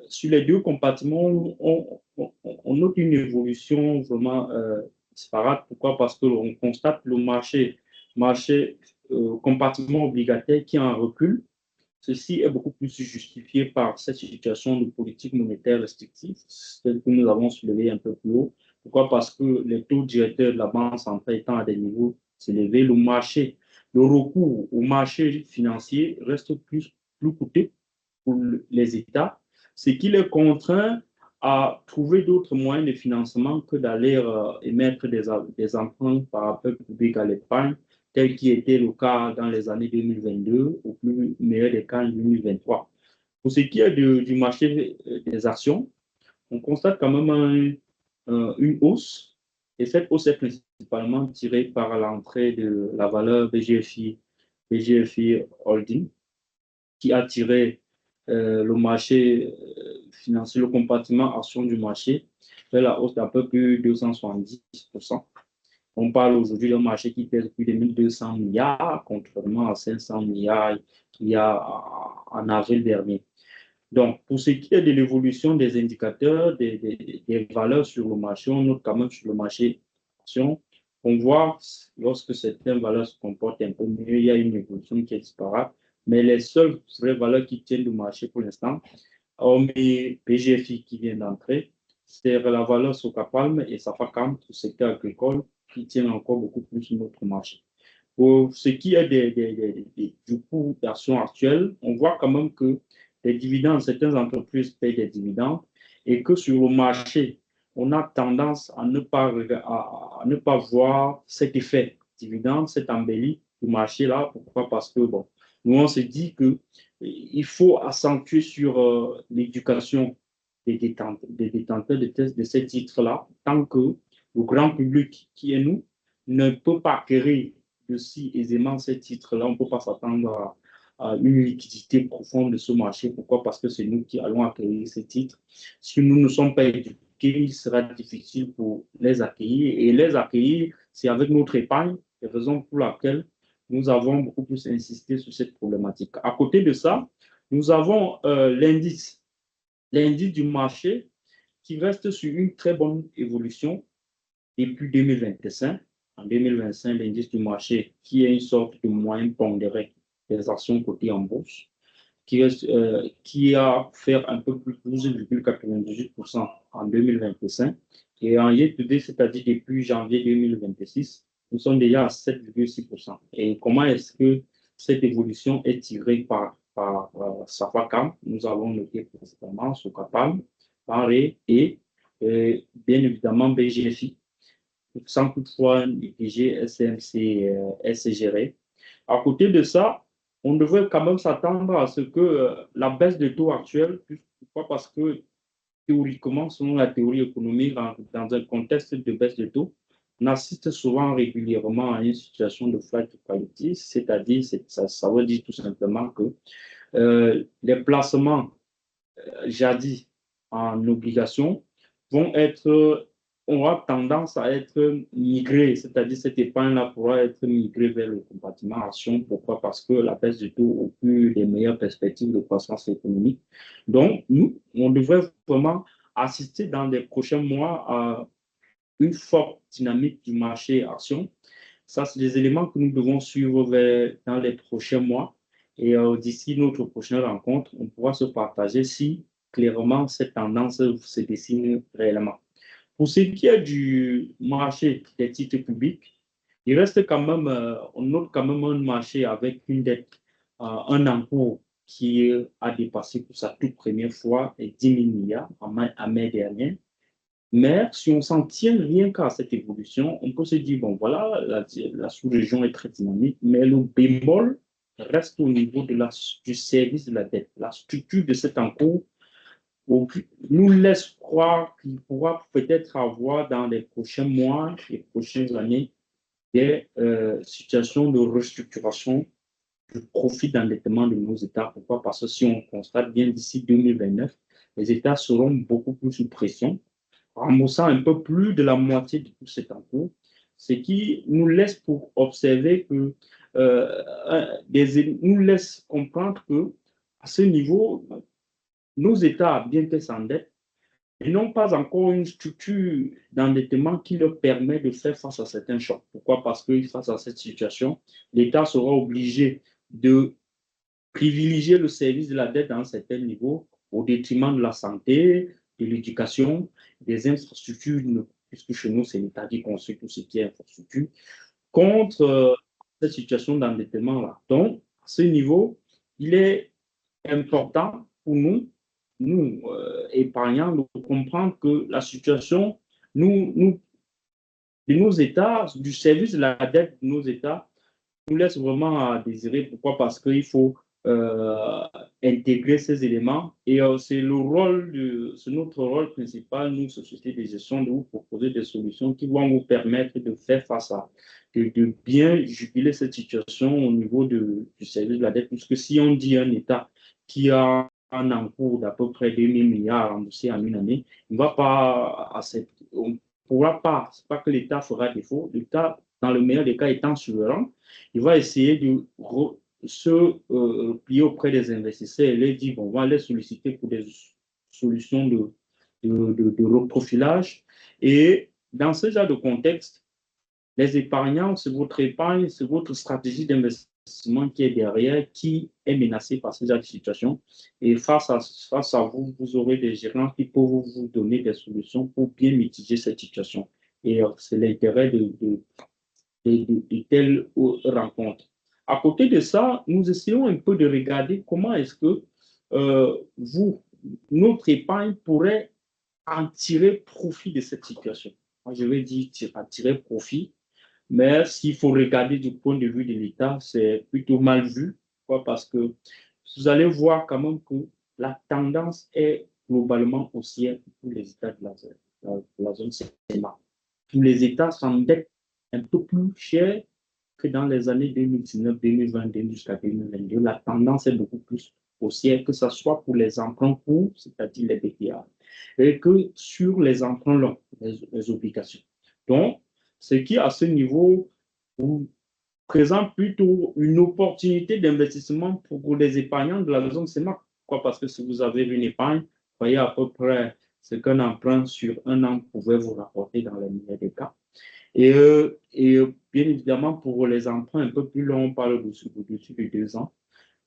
sur les deux compartiments, on note une évolution vraiment disparate. Pourquoi? Parce qu'on constate le marché compartiment obligataire qui est en recul. Ceci est beaucoup plus justifié par cette situation de politique monétaire restrictive, celle que nous avons soulevée un peu plus haut. Pourquoi? Parce que les taux directeurs de la Banque centrale étant à des niveaux élevés, le recours au marché financier reste plus coûteux pour les États, ce qui les contraint à trouver d'autres moyens de financement que d'aller émettre des emprunts par appel public à l'épargne, tel qui était le cas dans les années 2022, au plus meilleur des cas en 2023. Pour ce qui est du marché des actions, on constate quand même une hausse, et cette hausse est principalement tirée par l'entrée de la valeur BGFI Holding, qui a tiré le marché financier, le compartiment action du marché, vers la hausse d'à peu plus de 270%. On parle aujourd'hui d'un marché qui pèse plus de 1200 milliards, contrairement à 500 milliards qu'il y a en avril dernier. Donc, pour ce qui est de l'évolution des indicateurs, des valeurs sur le marché, on note quand même sur le marché action, on voit lorsque certaines valeurs se comportent un peu mieux, il y a une évolution qui est disparate, mais les seules vraies valeurs qui tiennent le marché pour l'instant, hormis PGFI qui vient d'entrer, c'est la valeur Socapalm et Safacam, le secteur agricole, qui tiennent encore beaucoup plus notre marché. Pour ce qui est du coût d'action actuel, on voit quand même que les dividendes, certaines entreprises payent des dividendes et que sur le marché, on a tendance à ne pas voir cet effet dividende, cette embellie du marché-là. Pourquoi? Parce que, bon, nous, on se dit qu'il faut accentuer sur l'éducation des détenteurs de ces titres-là, tant que le grand public qui est nous ne peut pas acquérir de si aisément ces titres-là. On ne peut pas s'attendre à une liquidité profonde de ce marché. Pourquoi? Parce que c'est nous qui allons acquérir ces titres. Si nous ne sommes pas éduqués, il sera difficile pour les accueillir. Et les accueillir, c'est avec notre épargne, la raison pour laquelle nous avons beaucoup plus insisté sur cette problématique. À côté de ça, nous avons l'indice du marché qui reste sur une très bonne évolution depuis 2025. En 2025, l'indice du marché, qui est une sorte de moyenne pondérée des actions cotées en bourse, qui a fait un peu plus de 12,98% en 2025. Et en year-to-date, c'est-à-dire depuis janvier 2026, nous sommes déjà à 7,6%. Et comment est-ce que cette évolution est tirée par Safacam? Nous avons noté principalement Socapam, Paré et bien évidemment BGFI, sans toutefois négliger SMC, SGR. À côté de ça, on devrait quand même s'attendre à ce que la baisse de taux actuelle, pourquoi? Parce que théoriquement, selon la théorie économique, dans un contexte de baisse de taux, on assiste souvent régulièrement à une situation de flight to quality, c'est-à-dire, ça veut dire tout simplement que les placements jadis en obligation vont être, aura tendance à être migrés, c'est-à-dire cette épargne-là pourra être migrée vers le compartiment action. Pourquoi? Parce que la baisse du taux au plus des meilleures perspectives de croissance économique. Donc, nous, on devrait vraiment assister dans les prochains mois à une forte dynamique du marché action. Ça, c'est des éléments que nous devons suivre dans les prochains mois. Et d'ici notre prochaine rencontre, on pourra se partager si clairement cette tendance se dessine réellement. Pour ce qui est du marché des titres publics, il reste quand même, on note quand même un marché avec une dette, un encours qui a dépassé pour sa toute première fois les 10 000 milliards en mai dernier. Mais si on s'en tient rien qu'à cette évolution, on peut se dire, bon, voilà, la sous-région est très dynamique, mais le bémol reste au niveau du service de la dette. La structure de cet encours nous laisse croire qu'il pourra peut-être avoir dans les prochains mois, les prochaines années, des situations de restructuration du profit d'endettement de nos États. Pourquoi? Parce que si on constate bien d'ici 2029, les États seront beaucoup plus sous pression, remboursant un peu plus de la moitié de tout cet encours, ce qui nous laisse pour observer que, nous laisse comprendre que à ce niveau, nos États, bien qu'ils s'endettent, ils n'ont pas encore une structure d'endettement qui leur permet de faire face à certains chocs. Pourquoi? Parce que face à cette situation, l'État sera obligé de privilégier le service de la dette à un certain niveau au détriment de la santé, de l'éducation, des infrastructures, puisque chez nous, c'est l'État qui construit tout ce qui est infrastructure, contre cette situation d'endettement-là. Donc, à ce niveau, il est important pour nous épargnants, de comprendre que la situation de nos États, du service de la dette de nos États, nous laisse vraiment à désirer. Pourquoi? Parce qu'il faut euh, intégrer ces éléments et c'est notre rôle principal, nous, société de gestion, de vous proposer des solutions qui vont vous permettre de faire face à, de bien juguler cette situation au niveau du service de la dette. Puisque si on dit un État qui a un encours d'à peu près 2000 milliards à rembourser en une année, il ne va pas accepter, on ne pourra pas, c'est pas que l'État fera défaut, l'État, dans le meilleur des cas, étant souverain, il va essayer de se plier auprès des investisseurs et leur dire, bon, on va les solliciter pour des solutions de reprofilage. Et dans ce genre de contexte, les épargnants, c'est votre épargne, c'est votre stratégie d'investissement qui est derrière, qui est menacée par ce genre de situation. Et face à vous, vous aurez des gérants qui peuvent vous donner des solutions pour bien mitiger cette situation. Et c'est l'intérêt de telles rencontres. À côté de ça, nous essayons un peu de regarder comment est-ce que notre épargne pourrait en tirer profit de cette situation. Moi, je vais dire en tirer profit, mais s'il faut regarder du point de vue de l'État, c'est plutôt mal vu. Pourquoi? Parce que vous allez voir quand même que la tendance est globalement haussière pour les États de la zone CEMA. Tous les États s'endettent un peu plus cher que dans les années 2019, 2020 jusqu'à 2022. La tendance est beaucoup plus haussière, que ce soit pour les emprunts courts, c'est-à-dire les BPA, et que sur les emprunts longs, les obligations. Donc, ce qui, à ce niveau, vous présente plutôt une opportunité d'investissement pour les épargnants de la zone CEMA. Pourquoi? Parce que si vous avez une épargne, voyez à peu près ce qu'un emprunt sur un an pouvait vous rapporter dans les meilleurs des cas. Et bien évidemment, pour les emprunts un peu plus longs, on parle au-dessus de 2 ans.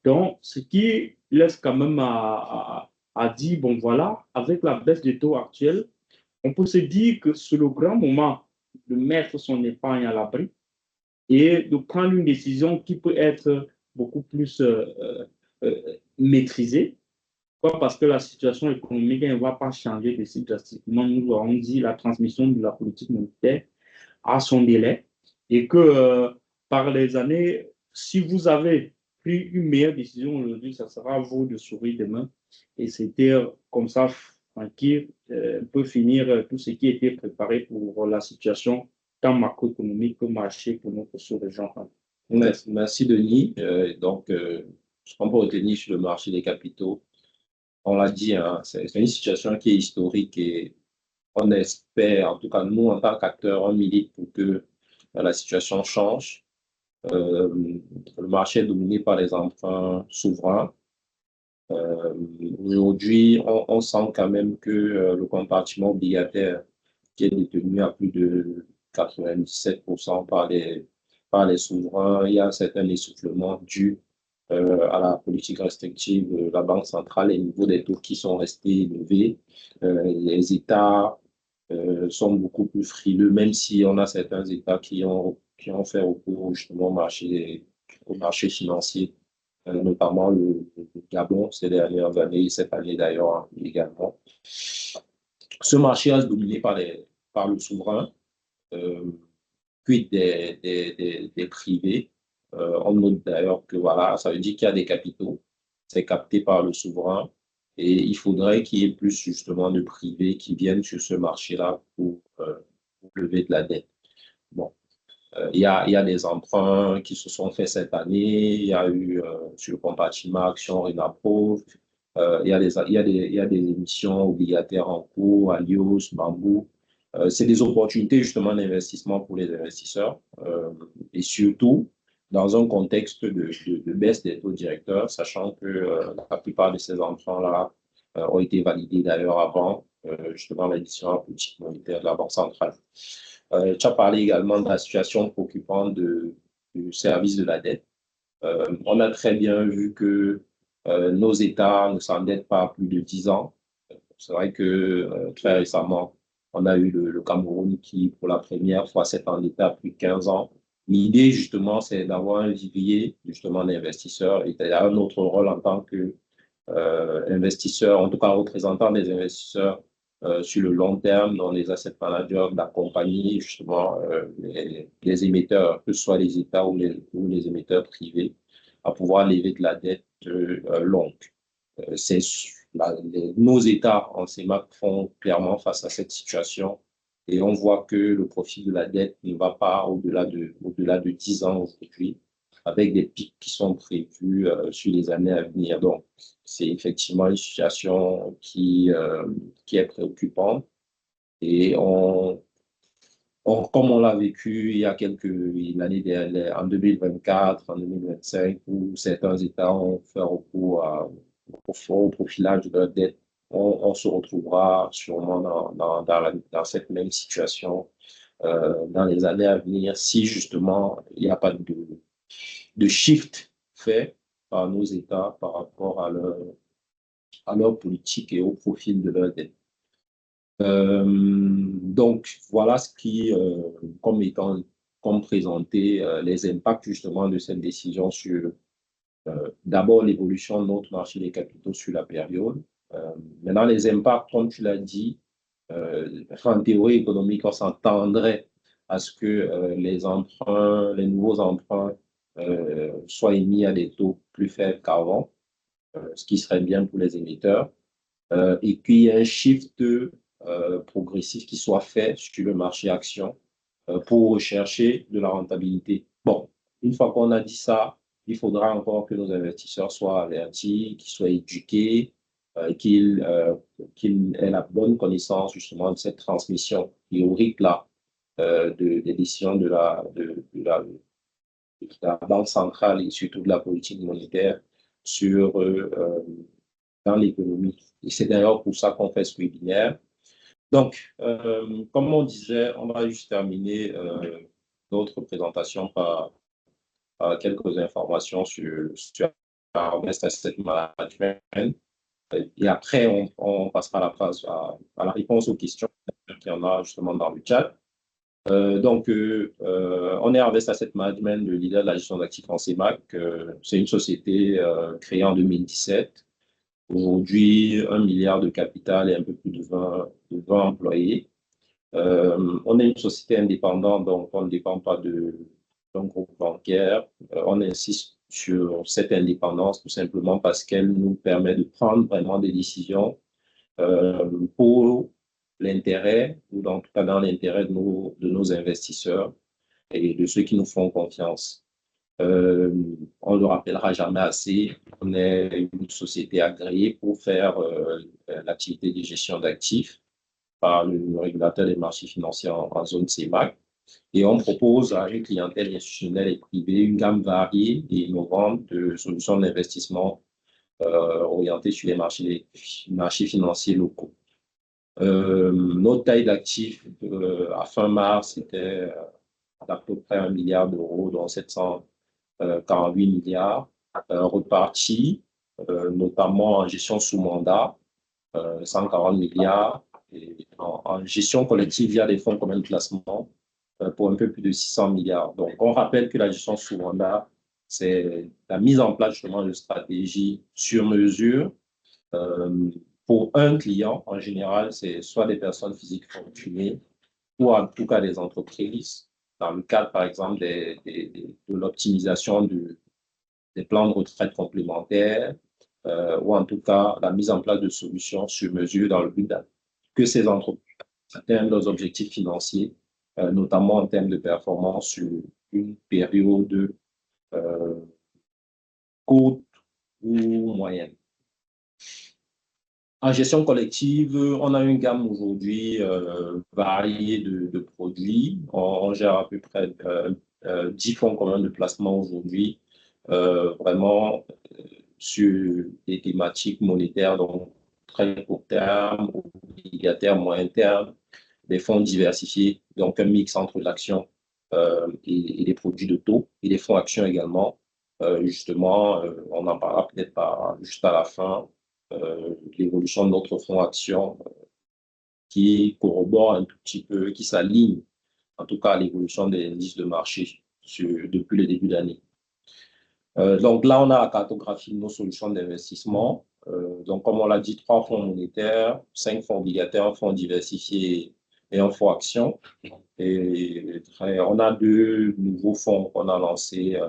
Donc, ce qui laisse quand même à dire, bon voilà, avec la baisse des taux actuels, on peut se dire que c'est le grand moment de mettre son épargne à l'abri et de prendre une décision qui peut être beaucoup plus maîtrisée. Pourquoi? Parce que la situation économique ne va pas changer de si drastiquement. Nous avons dit la transmission de la politique monétaire à son délai et que par les années, si vous avez pris une meilleure décision aujourd'hui, ça sera à vous de sourire demain. Et c'était comme ça, tranquille, peut finir tout ce qui était préparé pour la situation tant macroéconomique que marché pour notre sous-région. Merci, Denis. Ce qu'on peut retenir sur le marché des capitaux, on l'a dit, hein, c'est une situation qui est historique et on espère, en tout cas nous, en tant qu'acteurs, on milite pour que la situation change. Le marché est dominé par les emprunts souverains. Aujourd'hui, on sent quand même que le compartiment obligataire qui est détenu à plus de 97% par les souverains, il y a un certain essoufflement dû à la politique restrictive de la Banque centrale, les niveaux des taux qui sont restés élevés. Les États sont beaucoup plus frileux, même si on a certains États qui ont fait recours justement au marché financier, notamment le Gabon ces dernières années, cette année d'ailleurs également. Ce marché reste dominé par le souverain, puis des privés. On note d'ailleurs que voilà, ça veut dire qu'il y a des capitaux, c'est capté par le souverain, et il faudrait qu'il y ait plus justement de privés qui viennent sur ce marché-là pour lever de la dette. Bon, il y a des emprunts qui se sont faits cette année, il y a eu sur le compartiment Action Renapro, il y a des émissions obligataires en cours, Alios, Bambou. C'est des opportunités justement d'investissement pour les investisseurs et surtout dans un contexte de baisse des taux directeurs, sachant que la plupart de ces emprunts-là ont été validés d'ailleurs avant justement l'édition de la politique monétaire de la Banque centrale. Tu as parlé également de la situation préoccupante du service de la dette. On a très bien vu que nos États ne s'endettent pas à plus de 10 ans. C'est vrai que très récemment, on a eu le Cameroun qui, pour la première fois, s'est endetté à plus de 15 ans. L'idée, justement, c'est d'avoir un vivier, justement, d'investisseurs. Et il y a un autre rôle en tant que investisseur, en tout cas représentant des investisseurs sur le long terme dans les asset managers, d'accompagner justement les émetteurs, que ce soit les États ou les émetteurs privés, à pouvoir lever de la dette longue. Nos États en CEMAC font clairement face à cette situation et on voit que le profil de la dette ne va pas au-delà de 10 ans aujourd'hui, avec des pics qui sont prévus sur les années à venir. Donc, c'est effectivement une situation qui est préoccupante et comme on l'a vécu il y a l'année dernière, en 2024, en 2025, où certains États ont fait recours au profilage de leur dette, on se retrouvera sûrement dans cette même situation dans les années à venir si justement il n'y a pas de shift fait par nos États par rapport à leur politique et au profil de leur dette. Donc, voilà ce qui, comme présenté, les impacts justement de cette décision sur d'abord l'évolution de notre marché des capitaux sur la période. Maintenant, les impacts, comme tu l'as dit, en théorie économique, on s'entendrait à ce que les nouveaux emprunts soient émis à des taux plus faibles qu'avant, ce qui serait bien pour les émetteurs, et qu'il y ait un shift progressif qui soit fait sur le marché action pour rechercher de la rentabilité. Bon, une fois qu'on a dit ça, il faudra encore que nos investisseurs soient avertis, qu'ils soient éduqués, qu'ils aient la bonne connaissance justement de cette transmission théorique-là des décisions de la Banque centrale et surtout de la politique monétaire dans l'économie. Et c'est d'ailleurs pour ça qu'on fait ce webinaire. Donc, comme on disait, on va juste terminer notre présentation par quelques informations sur Harvest Asset Management. Et après, on passera à la réponse aux questions qu'il y en a justement dans le chat. On est Harvest Asset Management, le leader de la gestion d'actifs en CEMAC. C'est une société créée en 2017. Aujourd'hui, 1 milliard de capital et un peu plus de 20 employés. On est une société indépendante, donc on ne dépend pas d'un groupe bancaire. On insiste sur cette indépendance tout simplement parce qu'elle nous permet de prendre vraiment des décisions pour l'intérêt, ou en tout cas dans l'intérêt de nos investisseurs et de ceux qui nous font confiance. On ne le rappellera jamais assez, on est une société agréée pour faire l'activité de gestion d'actifs par le régulateur des marchés financiers en zone CEMAC. Et on propose à une clientèle institutionnelle et privée une gamme variée et innovante de solutions d'investissement orientées sur les marchés financiers locaux. Notre taille d'actifs à fin mars était d'à peu près 1 milliard d'euros, dont 748 milliards repartis, notamment en gestion sous mandat, 140 milliards, et en gestion collective via des fonds communs de placement pour un peu plus de 600 milliards. Donc, on rappelle que la gestion sous mandat, c'est la mise en place justement de stratégies sur mesure pour un client, en général, c'est soit des personnes physiques fortunées ou en tout cas des entreprises, dans le cadre, par exemple, de l'optimisation des plans de retraite complémentaires, ou en tout cas la mise en place de solutions sur mesure dans le but que ces entreprises atteignent leurs objectifs financiers, notamment en termes de performance sur une période courte ou moyenne. En gestion collective, on a une gamme aujourd'hui variée de produits. On gère à peu près 10 fonds communs de placement aujourd'hui, vraiment sur des thématiques monétaires, donc très court terme, obligataire, moyen terme, des fonds diversifiés, donc un mix entre l'action et les produits de taux, et des fonds actions également. Justement, on en parlera peut-être juste à la fin, l'évolution de notre fonds action qui corrobore un tout petit peu, qui s'aligne en tout cas à l'évolution des indices de marché depuis le début d'année. Donc là, on a la cartographie de nos solutions d'investissement. Donc, comme on l'a dit, 3 fonds monétaires, 5 fonds obligataires, un fonds diversifié et un fonds action. Et on a 2 nouveaux fonds qu'on a lancés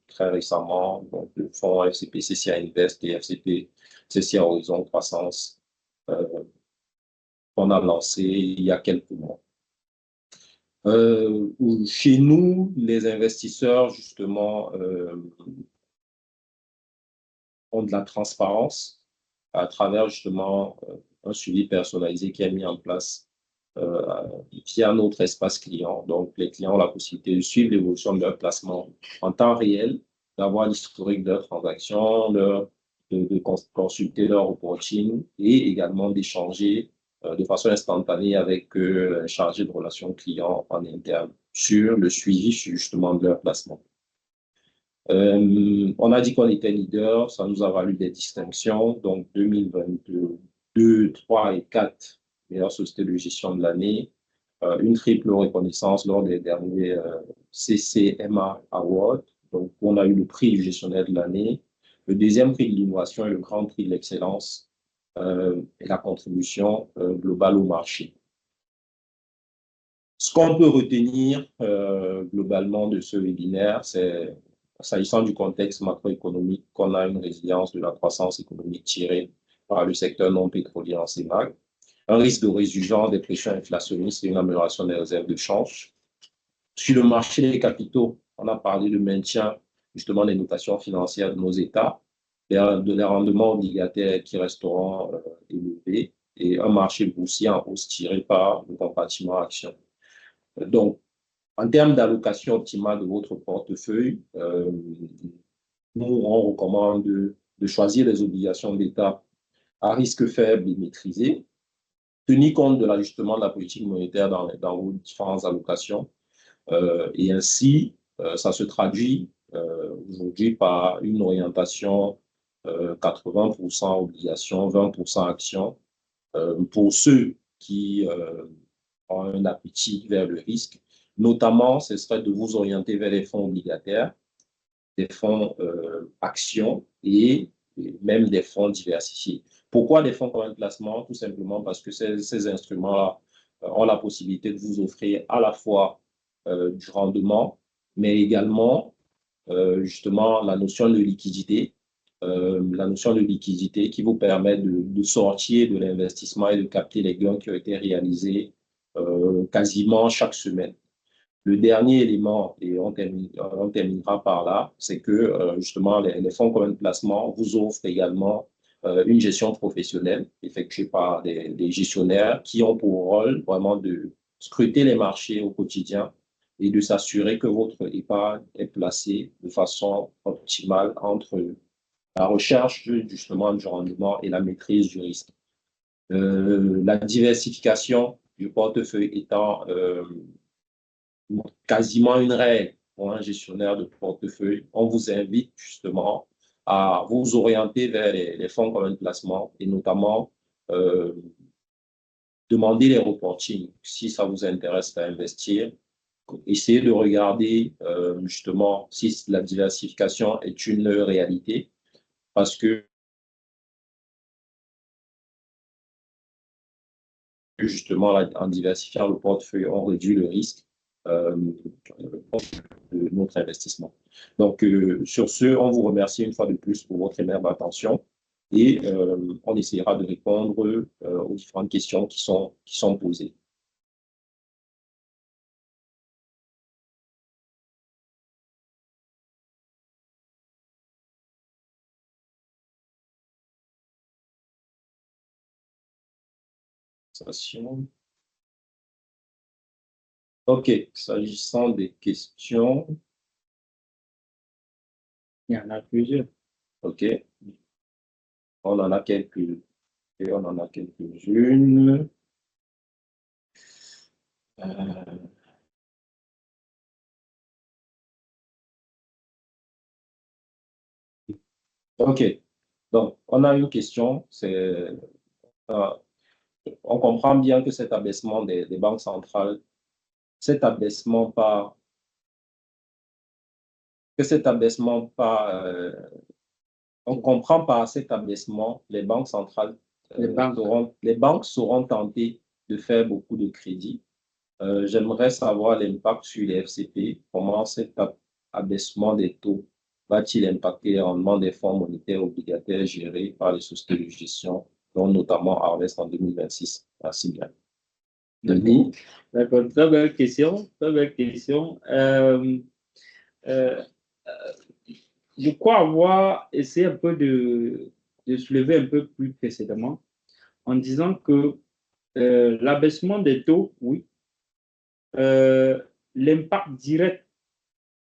très récemment, donc le fonds FCP CCA Invest et FCP CCA Horizon Croissance, qu'on a lancé il y a quelques mois. Chez nous, les investisseurs, justement, ont de la transparence à travers, justement, un suivi personnalisé qui est mis en place via notre espace client. Donc, les clients ont la possibilité de suivre l'évolution de leur placement en temps réel, d'avoir l'historique de leurs transactions, de consulter leur reporting et également d'échanger de façon instantanée avec un chargé de relations clients en interne sur le suivi justement de leur placement. On a dit qu'on était leader, ça nous a valu des distinctions, donc 2022, 3 et 4, meilleure société de gestion de l'année, une triple reconnaissance lors des derniers CCMA Awards, donc on a eu le prix du gestionnaire de l'année, le deuxième prix de l'innovation et le grand prix de l'excellence et la contribution globale au marché. Ce qu'on peut retenir globalement de ce webinaire, c'est, s'agissant du contexte macroéconomique, qu'on a une résilience de la croissance économique tirée par le secteur non pétrolier en CEMAG, un risque de résurgence des pressions inflationnistes et une amélioration des réserves de change. Sur le marché des capitaux, on a parlé de maintien justement des notations financières de nos États, des rendements obligataires qui resteront élevés et un marché boursier en hausse tiré par le compartiment action. Donc, en termes d'allocation optimale de votre portefeuille, nous, on recommande de choisir les obligations d'État à risque faible et maîtrisé, tenir compte de l'ajustement de la politique monétaire dans vos différentes allocations. Et ainsi, ça se traduit aujourd'hui par une orientation 80% obligations, 20% actions. Pour ceux qui ont un appétit vers le risque, notamment, ce serait de vous orienter vers les fonds obligataires, des fonds actions et même des fonds diversifiés. Pourquoi des fonds communs de placement? Tout simplement parce que ces instruments-là ont la possibilité de vous offrir à la fois du rendement, mais également justement la notion de liquidité, qui vous permet de sortir de l'investissement et de capter les gains qui ont été réalisés quasiment chaque semaine. Le dernier élément, et on terminera par là, c'est que justement les fonds communs de placement vous offrent également une gestion professionnelle effectuée par des gestionnaires qui ont pour rôle vraiment de scruter les marchés au quotidien et de s'assurer que votre épargne est placée de façon optimale entre la recherche justement du rendement et la maîtrise du risque. La diversification du portefeuille étant quasiment une règle pour un gestionnaire de portefeuille, on vous invite justement à vous orienter vers les fonds communs de placement et notamment demander les reportings si ça vous intéresse à investir. Essayez de regarder justement si la diversification est une réalité parce que justement, en diversifiant le portefeuille, on réduit le risque de notre investissement. Donc, sur ce, on vous remercie une fois de plus pour votre aimable attention et on essaiera de répondre aux différentes questions qui sont posées. OK, s'agissant des questions. Il y en a plusieurs. OK. On en a quelques-unes. OK. Donc, on a une question. On comprend bien que cet abaissement des banques centrales, on comprend par cet abaissement, les banques centrales, les banques seront tentées de faire beaucoup de crédits. J'aimerais savoir l'impact sur les FCP, comment cet abaissement des taux va-t-il impacter le rendement des fonds monétaires obligataires gérés par les sociétés de gestion, dont notamment Harvest en 2026. Merci bien. Denis? D'accord, très belle question. Très belle question. Je crois avoir essayé un peu de soulever un peu plus précédemment en disant que l'abaissement des taux, oui, l'impact direct,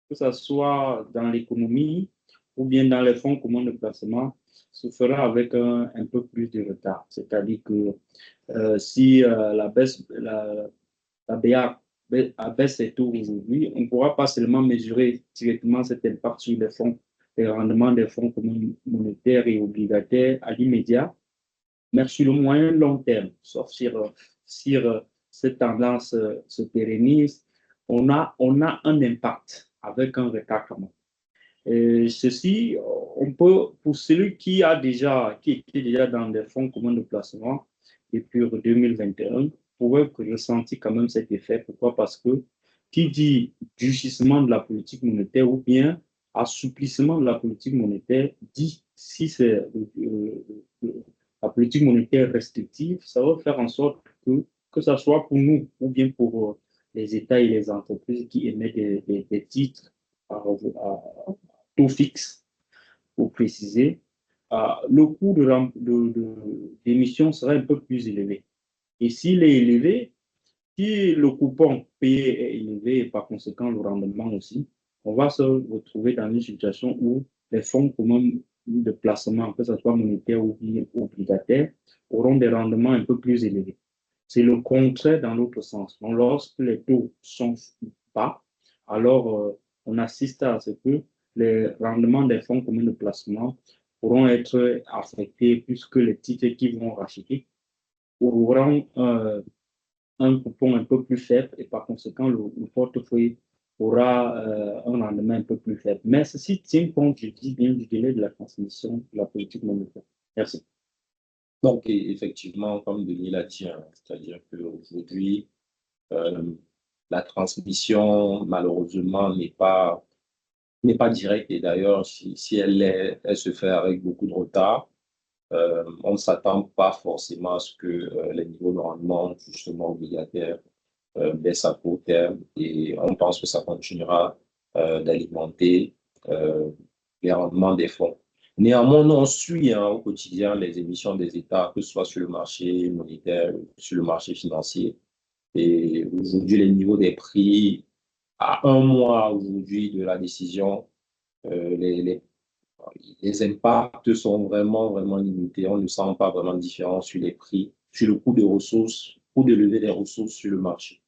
que ce soit dans l'économie ou bien dans les fonds communs de placement, se fera avec un peu plus de retard. C'est-à-dire que si la BA abaisse ses taux aujourd'hui, on ne pourra pas seulement mesurer directement cet impact sur les rendements des fonds communs monétaires et obligataires à l'immédiat, mais sur le moyen long terme, sauf si cette tendance se pérennise, on a un impact avec un retard quand même. Et ceci, on peut, pour celui qui était déjà dans des fonds communs de placement depuis 2021, pourrait ressentir quand même cet effet. Pourquoi? Parce que qui dit durcissement de la politique monétaire ou bien assouplissement de la politique monétaire, dit si c'est la politique monétaire restrictive, ça va faire en sorte que ce soit pour nous ou bien pour les États et les entreprises qui émettent des titres à taux fixe, pour préciser, le coût d'émission sera un peu plus élevé. Et s'il est élevé, si le coupon payé est élevé et par conséquent le rendement aussi, on va se retrouver dans une situation où les fonds communs de placement, que ce soit monétaire ou obligataire, auront des rendements un peu plus élevés. C'est le contraire dans l'autre sens. Donc, lorsque les taux sont bas, alors on assiste à ce que les rendements des fonds communs de placement pourront être affectés puisque les titres qu'ils vont racheter auront un coupon un peu plus faible et par conséquent, le portefeuille aura un rendement un peu plus faible. Mais ceci tient compte, je dis bien, du délai de la transmission de la politique monétaire. Merci. Donc, effectivement, comme Denis l'a dit, c'est-à-dire qu'aujourd'hui, la transmission, malheureusement, n'est pas directe. Et d'ailleurs, si elle l'est, elle se fait avec beaucoup de retard. On ne s'attend pas forcément à ce que les niveaux de rendement, justement, obligataires baissent à court terme. Et on pense que ça continuera d'alimenter les rendements des fonds. Néanmoins, nous, on suit au quotidien les émissions des États, que ce soit sur le marché monétaire, sur le marché financier. Et aujourd'hui, les niveaux des prix, à un mois aujourd'hui de la décision, les impacts sont vraiment, vraiment limités. On ne sent pas vraiment de différence sur les prix, sur le coût de ressources, coût de levée des ressources sur le marché.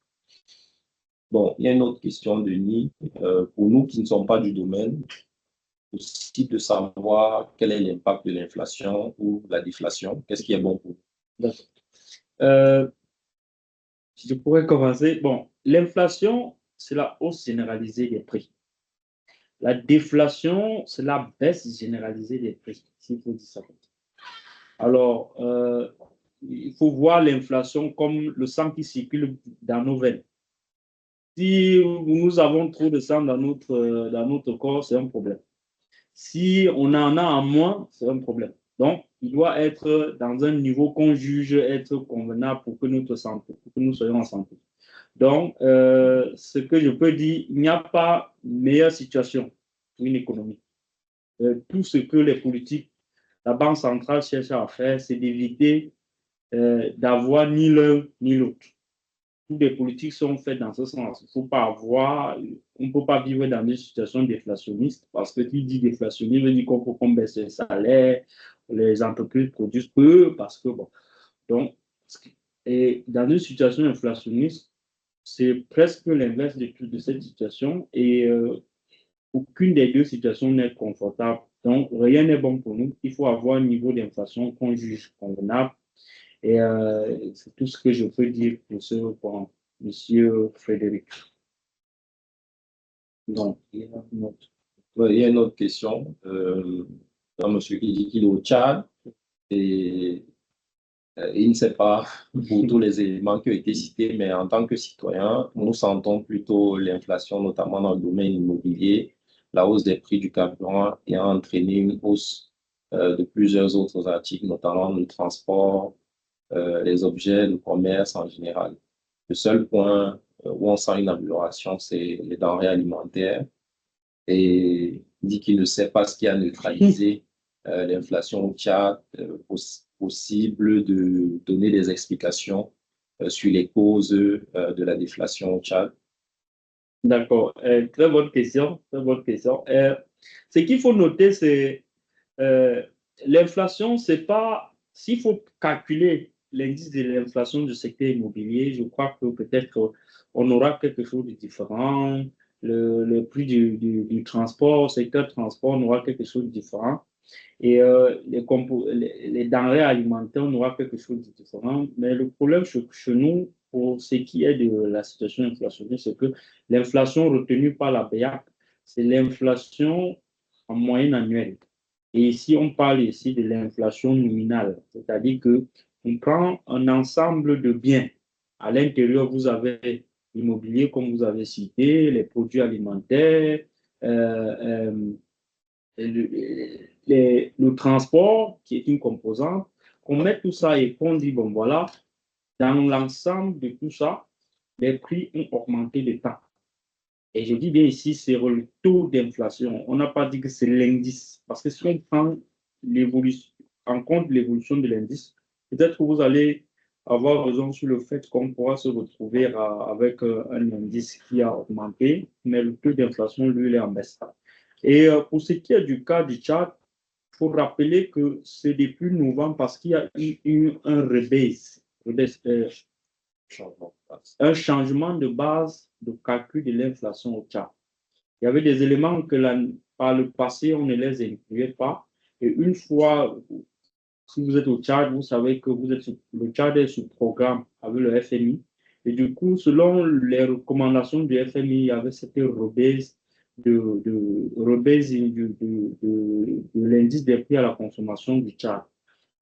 Bon, il y a une autre question, Denis. Pour nous qui ne sommes pas du domaine, aussi de savoir quel est l'impact de l'inflation ou la déflation. Qu'est-ce qui est bon pour nous? Je pourrais commencer. Bon, l'inflation, c'est la hausse généralisée des prix. La déflation, c'est la baisse généralisée des prix, s'il faut dire ça. Alors, il faut voir l'inflation comme le sang qui circule dans nos veines. Si nous avons trop de sang dans notre corps, c'est un problème. Si on en a en moins, c'est un problème. Donc, il doit être dans un niveau qu'on juge être convenable pour que notre santé, pour que nous soyons en santé. Donc, ce que je peux dire, il n'y a pas meilleure situation pour une économie. Tout ce que les politiques, la Banque centrale cherche à faire, c'est d'éviter d'avoir ni l'un ni l'autre. Toutes les politiques sont faites dans ce sens. Il faut pas avoir, on ne peut pas vivre dans une situation déflationniste parce que qui dit déflationniste veut dire qu'on peut qu'on baisse les salaires, les entreprises produisent peu parce que bon. Donc, et dans une situation inflationniste, c'est presque l'inverse de cette situation et aucune des deux situations n'est confortable. Donc, rien n'est bon pour nous. Il faut avoir un niveau d'inflation qu'on juge convenable. Et c'est tout ce que je peux dire pour ce point, Monsieur Frédéric. Donc, il y a une autre question. Monsieur qui dit qu'il est au Tchad et il ne sait pas pour tous les éléments qui ont été cités, mais en tant que citoyen, nous sentons plutôt l'inflation, notamment dans le domaine immobilier, la hausse des prix du carburant ayant entraîné une hausse de plusieurs autres articles, notamment le transport, les objets, le commerce en général. Le seul point où on sent une amélioration, c'est les denrées alimentaires. Et il dit qu'il ne sait pas ce qui a neutralisé l'inflation au Tchad, possible de donner des explications sur les causes de la déflation au Tchad. D'accord, très bonne question, très bonne question. Ce qu'il faut noter, c'est l'inflation, c'est pas, s'il faut calculer l'indice de l'inflation du secteur immobilier, je crois que peut-être on aura quelque chose de différent. Le prix du transport, secteur transport, on aura quelque chose de différent. Et les denrées alimentaires, on aura quelque chose de différent. Mais le problème chez nous, pour ce qui est de la situation inflationniste, c'est que l'inflation retenue par la BEAC, c'est l'inflation en moyenne annuelle. Et ici, on parle ici de l'inflation nominale, c'est-à-dire que on prend un ensemble de biens. À l'intérieur, vous avez l'immobilier, comme vous avez cité, les produits alimentaires, le transport, qui est une composante, qu'on met tout ça et qu'on dit, bon, voilà, dans l'ensemble de tout ça, les prix ont augmenté de temps. Et je dis bien ici, c'est le taux d'inflation. On n'a pas dit que c'est l'indice. Parce que si on prend l'évolution, en compte l'évolution de l'indice, peut-être que vous allez avoir raison sur le fait qu'on pourra se retrouver avec un indice qui a augmenté, mais le taux d'inflation, lui, il est en baisse. Et pour ce qui est du cas du Tchad, il faut rappeler que c'est depuis novembre parce qu'il y a eu un rebase, un changement de base de calcul de l'inflation au Tchad. Il y avait des éléments que par le passé, on ne les incluait pas. Et une fois, si vous êtes au Tchad, vous savez que le Tchad est sous programme avec le FMI. Et du coup, selon les recommandations du FMI, il y avait cette rebase de l'indice des prix à la consommation du Tchad.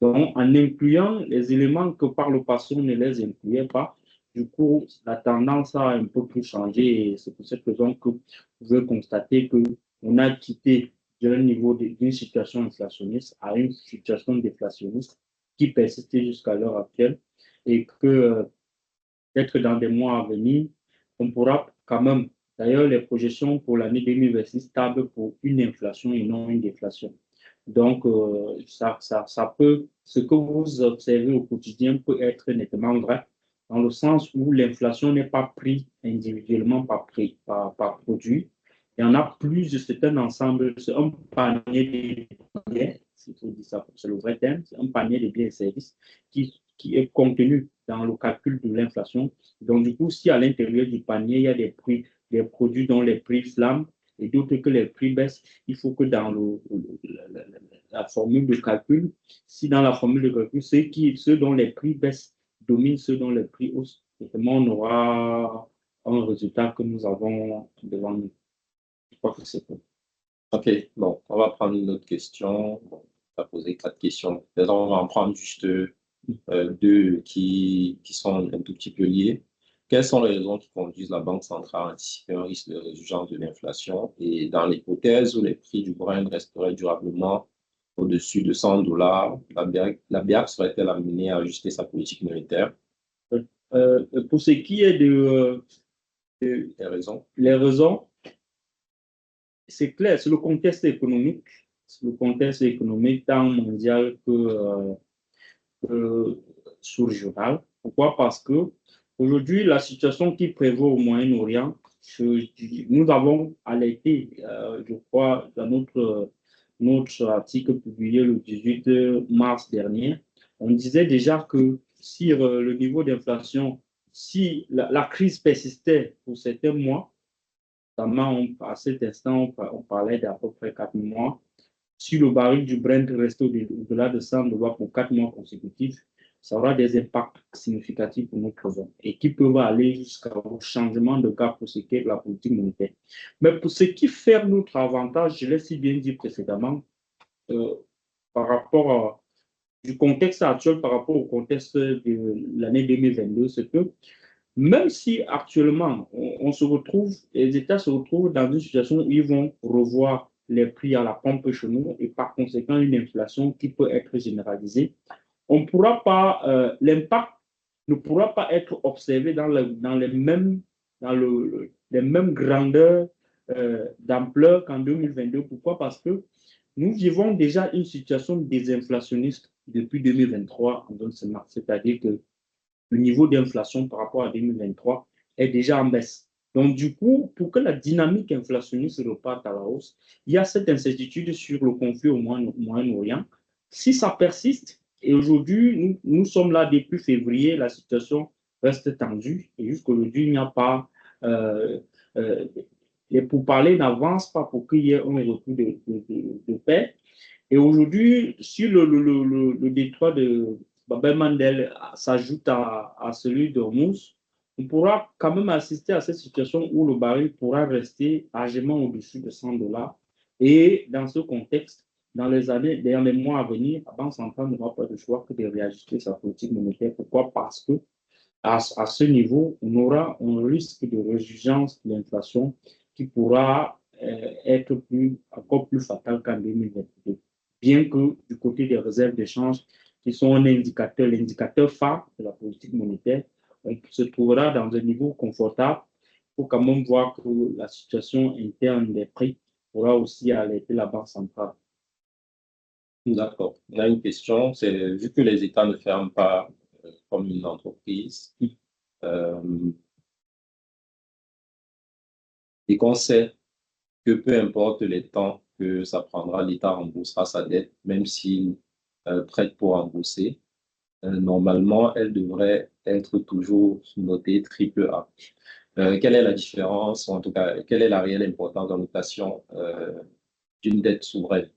Donc, en incluant les éléments que par le passé, on ne les incluait pas, du coup, la tendance a un peu plus changé et c'est pour cette raison que vous pouvez constater qu'on a quitté d'un niveau d'une situation inflationniste à une situation déflationniste qui persistait jusqu'à l'heure actuelle et que peut-être dans des mois à venir, on pourra quand même, d'ailleurs, les projections pour l'année 2026 stables pour une inflation et non une déflation. Donc, ça peut, ce que vous observez au quotidien peut être nettement vrai, dans le sens où l'inflation n'est pas prise individuellement par produit. Il y en a plus, c'est un ensemble, c'est un panier de biens, si vous dites ça, c'est le vrai terme, c'est un panier de biens et services qui est contenu dans le calcul de l'inflation. Donc, du coup, si à l'intérieur du panier, il y a des produits dont les prix flambent et d'autres que les prix baissent, il faut que dans la formule de calcul, si dans la formule de calcul, ceux dont les prix baissent dominent ceux dont les prix haussent, on aura un résultat que nous avons devant nous. Je crois que c'est tout. OK, bon, on va prendre une autre question. Bon, on va poser 4 questions. On va en prendre juste deux qui sont un tout petit peu liées. Quelles sont les raisons qui conduisent la Banque centrale à anticiper un risque de résurgence de l'inflation? Et dans l'hypothèse où les prix du Brent resteraient durablement au-dessus de $100, la BIAC serait-elle amenée à ajuster sa politique monétaire? Pour ce qui est Les raisons? les raisons, c'est clair, c'est le contexte économique. C'est le contexte économique tant mondial que sous-régional. Pourquoi? Parce que aujourd'hui, la situation qui prévaut au Moyen-Orient, nous avons alerté, je crois, dans notre article publié le 18 mars dernier, on disait déjà que si le niveau d'inflation, si la crise persistait pour certains mois, notamment à cet instant, on parlait d'à peu près 4 mois, si le baril du Brent reste au-delà de $100 pour 4 mois consécutifs, ça aura des impacts significatifs pour notre zone et qui peuvent aller jusqu'au changement de cap pour ce qui est de la politique monétaire. Mais pour ce qui fait notre avantage, je l'ai si bien dit précédemment, par rapport du contexte actuel, par rapport au contexte de l'année 2022, c'est que même si actuellement on se retrouve, les États se retrouvent dans une situation où ils vont revoir les prix à la pompe chez nous et par conséquent une inflation qui peut être généralisée, on pourra pas, l'impact ne pourra pas être observé dans les mêmes grandeurs d'ampleur qu'en 2022. Pourquoi? Parce que nous vivons déjà une situation désinflationniste depuis 2023 en zone CEMAC, c'est-à-dire que le niveau d'inflation par rapport à 2023 est déjà en baisse. Donc, du coup, pour que la dynamique inflationniste reparte à la hausse, il y a cette incertitude sur le conflit au Moyen-Orient. Si ça persiste, et aujourd'hui, nous sommes là depuis février, la situation reste tendue, et jusqu'aujourd'hui, il n'y a pas. Les pourparlers n'avancent pas pour qu'il y ait un retour de paix. Et aujourd'hui, si le détroit de Bab el-Mandeb s'ajoute à celui de Hormuz, on pourra quand même assister à cette situation où le baril pourra rester largement au-dessus de $100. Et dans ce contexte, dans les mois à venir, la Banque centrale n'aura pas de choix que de réajuster sa politique monétaire. Pourquoi? Parce que à ce niveau, on aura un risque de résurgence de l'inflation qui pourra être encore plus fatal qu'en 2022. Bien que du côté des réserves d'échange, qui sont l'indicateur phare de la politique monétaire, on se trouvera dans un niveau confortable. Il faut quand même voir que la situation interne des prix pourra aussi alerter la Banque centrale. D'accord. On a une question, c'est vu que les États ne ferment pas comme une entreprise, et qu'on sait que peu importe les temps que ça prendra, l'État remboursera sa dette, même s'il prête pour rembourser. Normalement, elle devrait être toujours notée triple A. Quelle est la différence, ou en tout cas, quelle est la réelle importance de la notation d'une dette souveraine?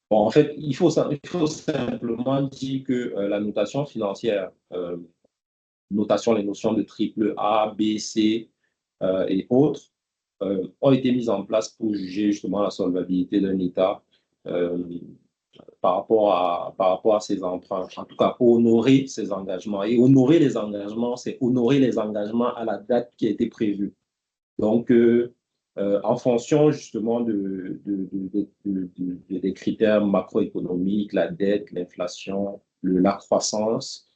Bon, en fait, il faut simplement dire que la notation financière, les notions de triple A, B, C et autres, ont été mises en place pour juger justement la solvabilité d'un État euh, par rapport à ses emprunts, en tout cas pour honorer ses engagements. Et honorer les engagements, c'est honorer les engagements à la date qui a été prévue. Donc, en fonction justement des critères macroéconomiques, la dette, l'inflation, la croissance,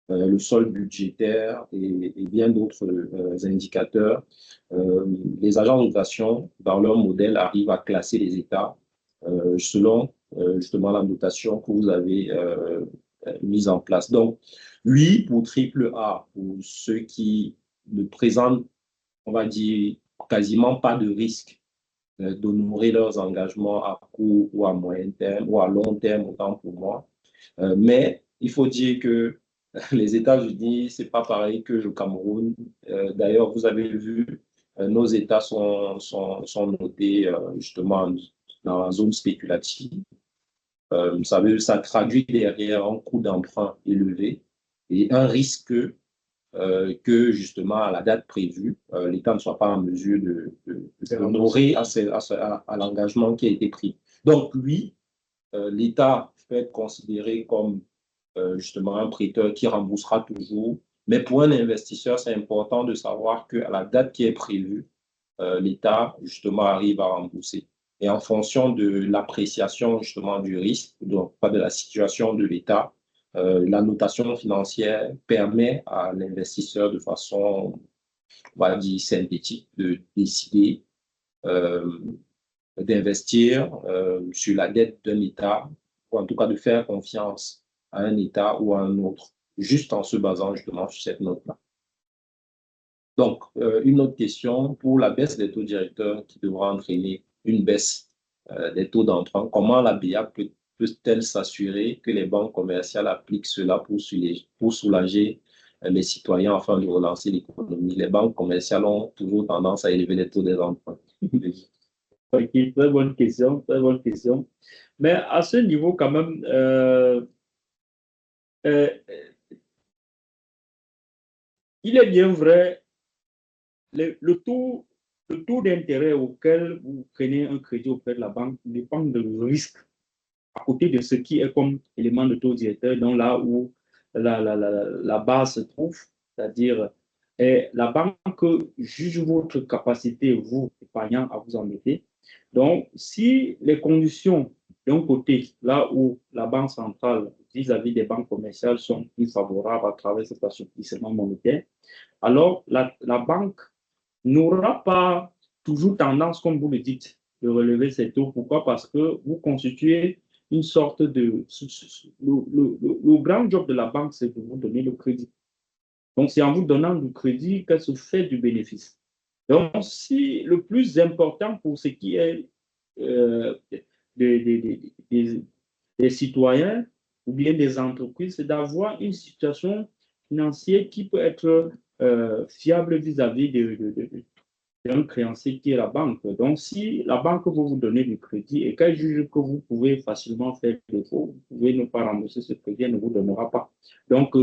le solde budgétaire et bien d'autres indicateurs, les agences de notation, dans leur modèle, arrivent à classer les États selon justement la notation que vous avez mise en place. Donc, oui, pour triple A, pour ceux qui ne présentent, on va dire, quasiment pas de risque d'honorer leurs engagements à court ou à moyen terme ou à long terme, autant pour moi. Mais il faut dire que les États-Unis, c'est pas pareil que le Cameroun. D'ailleurs, vous avez vu, nos États sont notés justement dans la zone spéculative. Ça traduit derrière un coût d'emprunt élevé et un risque que justement à la date prévue, l'État ne soit pas en mesure d'honorer à l'engagement qui a été pris. Donc oui, l'État peut être considéré comme justement un prêteur qui remboursera toujours. Mais pour un investisseur, c'est important de savoir qu'à la date qui est prévue, l'État, justement, arrive à rembourser. Et en fonction de l'appréciation, justement, du risque, donc pas de la situation de l'État, la notation financière permet à l'investisseur de façon, on va dire, synthétique, de décider euh, d'investir sur la dette d'un État, ou en tout cas de faire confiance à un État ou à un autre, juste en se basant justement sur cette note-là. Donc, une autre question pour la baisse des taux directeurs qui devra entraîner une baisse des taux d'emprunt. Comment la BIA peut-elle s'assurer que les banques commerciales appliquent cela pour soulager les citoyens afin de relancer l'économie? Les banques commerciales ont toujours tendance à élever les taux des emprunts. Ok, très bonne question, très bonne question. Mais à ce niveau, quand même, euh, il est bien vrai, le taux, le taux d'intérêt auquel vous prenez un crédit auprès de la banque dépend du risque à côté de ce qui est comme élément de taux directeur, donc là où la base se trouve, c'est-à-dire la banque juge votre capacité, vous, épargnant, à vous endetter. Donc, si les conditions d'un côté, là où la banque centrale vis-à-vis des banques commerciales sont plus favorables à travers cet assouplissement monétaire, alors la banque n'aura pas toujours tendance, comme vous le dites, de relever ses taux. Pourquoi? Parce que vous constituez une sorte de... Le grand job de la banque, c'est de vous donner le crédit. Donc, c'est en vous donnant du crédit qu'elle se fait du bénéfice. Donc, si le plus important pour ce qui est des, des, des, des citoyens ou bien des entreprises, c'est d'avoir une situation financière qui peut être fiable vis-à-vis d'un créancier qui est la banque. Donc, si la banque veut vous donner du crédit et qu'elle juge que vous pouvez facilement faire défaut, vous pouvez ne pas rembourser ce crédit, elle ne vous donnera pas. Donc,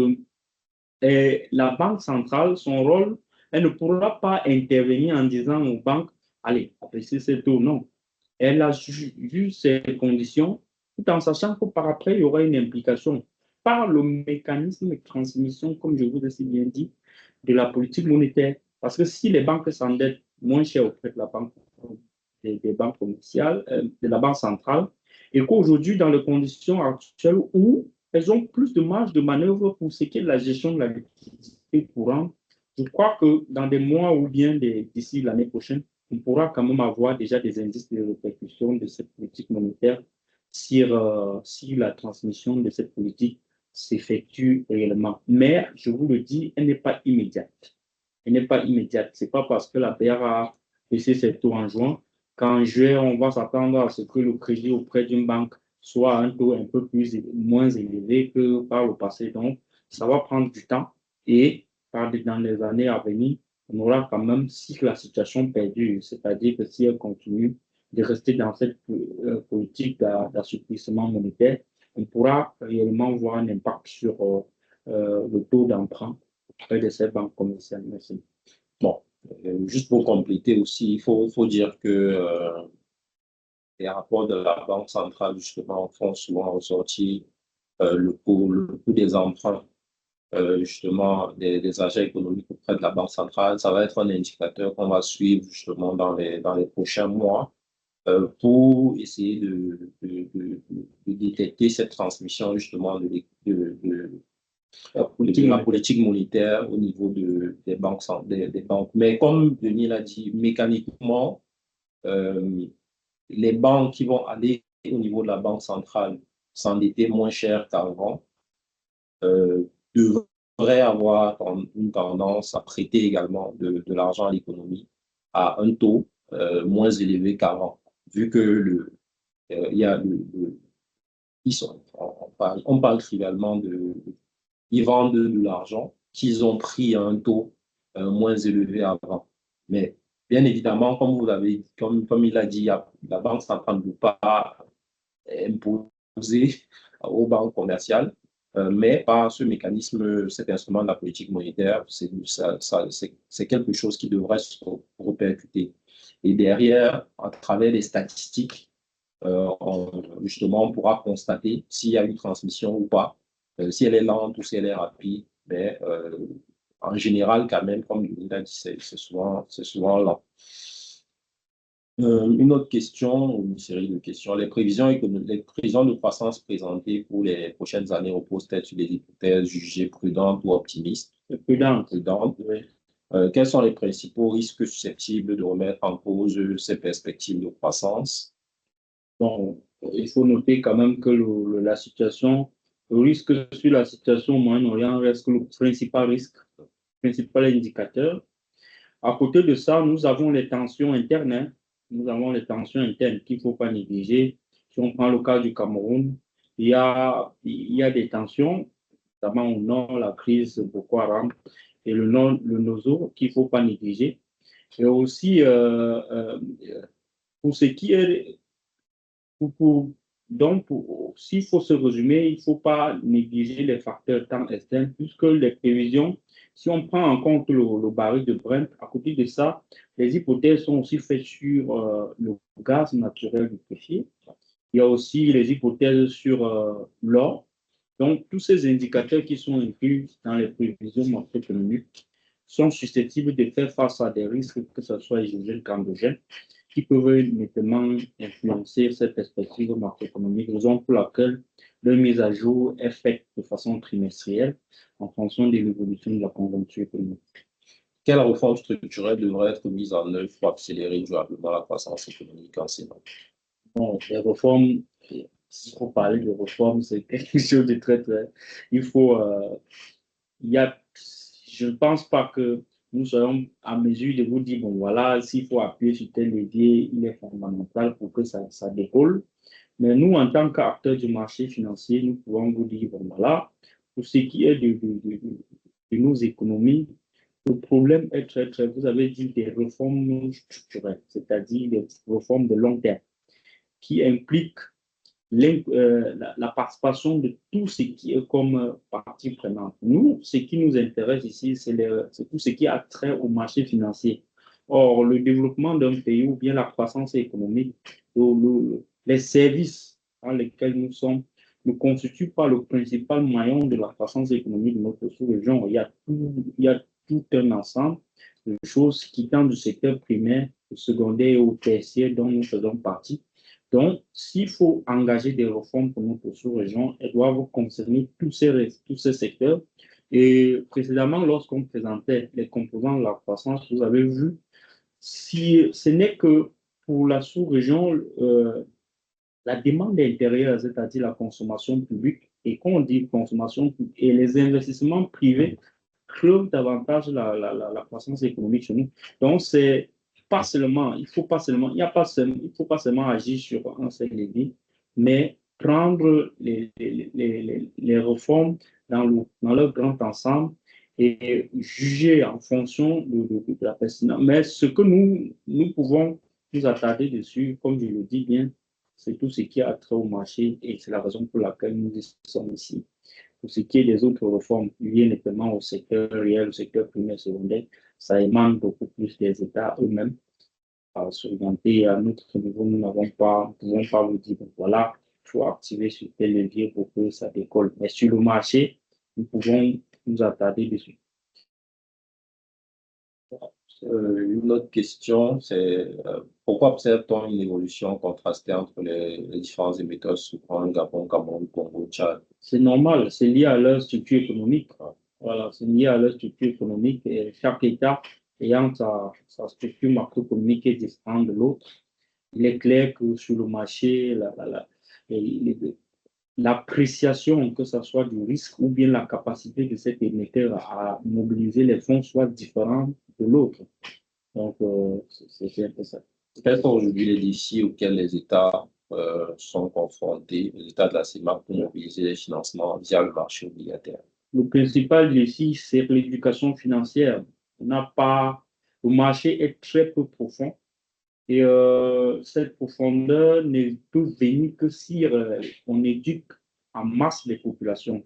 la banque centrale, son rôle, elle ne pourra pas intervenir en disant aux banques, allez, appréciez ce taux. Non. Elle a vu ces conditions tout en sachant que par après, il y aura une implication par le mécanisme de transmission, comme je vous ai si bien dit, de la politique monétaire. Parce que si les banques s'endettent moins cher auprès de la banque, des banques commerciales, de la banque centrale, et qu'aujourd'hui, dans les conditions actuelles où elles ont plus de marge de manœuvre pour ce qui est de la gestion de la liquidité courante, je crois que dans des mois ou bien d'ici l'année prochaine, on pourra quand même avoir déjà des indices de répercussion de cette politique monétaire si la transmission de cette politique s'effectue réellement. Mais, je vous le dis, elle n'est pas immédiate. Elle n'est pas immédiate. Ce n'est pas parce que la BR a baissé ses taux en juin qu'en juillet, on va s'attendre à ce que le crédit auprès d'une banque soit à un taux un peu moins élevé que par le passé. Donc, ça va prendre du temps et dans les années à venir, on aura quand même, si la situation perdure, c'est-à-dire que si elle continue de rester dans cette politique d'assouplissement monétaire, on pourra réellement voir un impact sur le taux d'emprunt auprès de ces banques commerciales. Merci. Bon, juste pour compléter aussi, il faut dire que les rapports de la Banque centrale, justement, font souvent ressortir le coût des emprunts, justement, des agents économiques auprès de la Banque centrale. Ça va être un indicateur qu'on va suivre, justement, dans les prochains mois pour essayer de détecter cette transmission, justement, de la politique monétaire au niveau des banques, des banques. Mais comme Denis l'a dit, mécaniquement, euh, les banques qui vont aller au niveau de la banque centrale s'endetter moins cher qu'avant euh, devraient avoir une tendance à prêter également de l'argent à l'économie à un taux moins élevé qu'avant, vu que il y a on parle trivialement ils vendent de l'argent qu'ils ont pris à un taux moins élevé avant. Mais bien évidemment, comme vous l'avez, comme il a dit, la banque centrale ne peut pas imposer aux banques commerciales, mais par ce mécanisme, cet instrument de la politique monétaire, c'est quelque chose qui devrait se répercuter. Et derrière, à travers les statistiques, justement, on pourra constater s'il y a une transmission ou pas Si elle est lente ou si elle est rapide, mais en général, quand même, comme il a dit, c'est souvent lent. Une autre question, ou une série de questions. Les prévisions de croissance présentées pour les prochaines années reposent-elles sur des hypothèses jugées prudentes ou optimistes? Prudente. Prudentes. Oui. Quels sont les principaux risques susceptibles de remettre en cause ces perspectives de croissance? Bon, il faut noter quand même que la situation, le risque sur la situation au Moyen-Orient reste le principal risque, principal indicateur. À côté de ça, nous avons les tensions internes, hein. Nous avons les tensions internes qu'il ne faut pas négliger. Si on prend le cas du Cameroun, il y a des tensions, notamment au nord, la crise Boko Haram, et le nord, le Nozo, qu'il ne faut pas négliger. Et aussi, pour ce qui est donc, s'il faut se résumer, il ne faut pas négliger les facteurs temps externes, puisque les prévisions, si on prend en compte le baril de Brent, à côté de ça, les hypothèses sont aussi faites sur le gaz naturel liquéfié. Il y a aussi les hypothèses sur l'or. Donc, tous ces indicateurs qui sont inclus dans les prévisions macroéconomiques sont susceptibles de faire face à des risques, que ce soit exogènes qu'endogènes, qui peuvent nettement influencer cette perspective macroéconomique, raison pour laquelle leur mise à jour est faite de façon trimestrielle en fonction de l'évolution de la conjoncture économique. Quelles réformes structurelles devraient être mises en œuvre pour accélérer durablement la croissance économique en ces moments? Bon, les réformes, s'il faut parler de réformes, c'est quelque chose de très, très. Il faut. Il y a, je ne pense pas que nous serons à mesure de vous dire, bon, voilà, s'il faut appuyer sur tel levier, il est fondamental pour que ça décolle. Mais nous, en tant qu'acteurs du marché financier, nous pouvons vous dire, bon, voilà, pour ce qui est de nos économies, le problème est très, très, vous avez dit des réformes structurelles, c'est-à-dire des réformes de long terme, qui impliquent la participation de tout ce qui est comme partie prenante. Nous, ce qui nous intéresse ici, c'est tout ce qui a trait au marché financier. Or, le développement d'un pays ou bien la croissance économique, les services dans lesquels nous sommes ne constituent pas le principal maillon de la croissance économique de notre sous-région. Il y a tout un ensemble de choses qui tendent du secteur primaire, au secondaire et au tertiaire dont nous faisons partie. Donc, s'il faut engager des réformes pour notre sous-région, elles doivent concerner tous ces secteurs. Et précédemment, lorsqu'on présentait les composants de la croissance, vous avez vu, si ce n'est que pour la sous-région, la demande intérieure, c'est-à-dire la consommation publique, et quand on dit consommation publique, et les investissements privés créent davantage la croissance économique chez nous. Donc, c'est pas seulement, il faut pas seulement, il y a pas seulement, il faut pas seulement agir sur un seul levier, mais prendre les réformes dans leur grand ensemble et juger en fonction de la pertinence. Mais ce que nous pouvons nous attarder dessus, comme je le dis bien, c'est tout ce qui a trait au marché et c'est la raison pour laquelle nous sommes ici. Pour ce qui est des autres réformes liées notamment au secteur réel, au secteur primaire, secondaire, ça émane beaucoup plus des États eux-mêmes. À s'orienter à notre niveau, nous ne pouvons pas vous dire, bon, voilà, il faut activer sur tel levier pour que ça décolle. Mais sur le marché, nous pouvons nous attarder dessus. Une autre question, c'est pourquoi observe-t-on une évolution contrastée entre les différents émetteurs souverains, Gabon, Cameroun, Congo, Tchad? C'est normal, c'est lié à leur structure économique. Voilà, c'est lié à leur structure économique et chaque État ayant sa structure macroéconomique est différente de l'autre. Il est clair que sur le marché, l'appréciation, que ce soit du risque ou bien la capacité de cet émetteur à mobiliser les fonds soit différente de l'autre. Donc, c'est un peu ça. Quels sont aujourd'hui les défis auxquels les États sont confrontés, les États de la CEMAC, pour mobiliser les financements via le marché obligataire? Le principal défi, c'est l'éducation financière. Le marché est très peu profond et cette profondeur ne peut venir que si on éduque en masse les populations.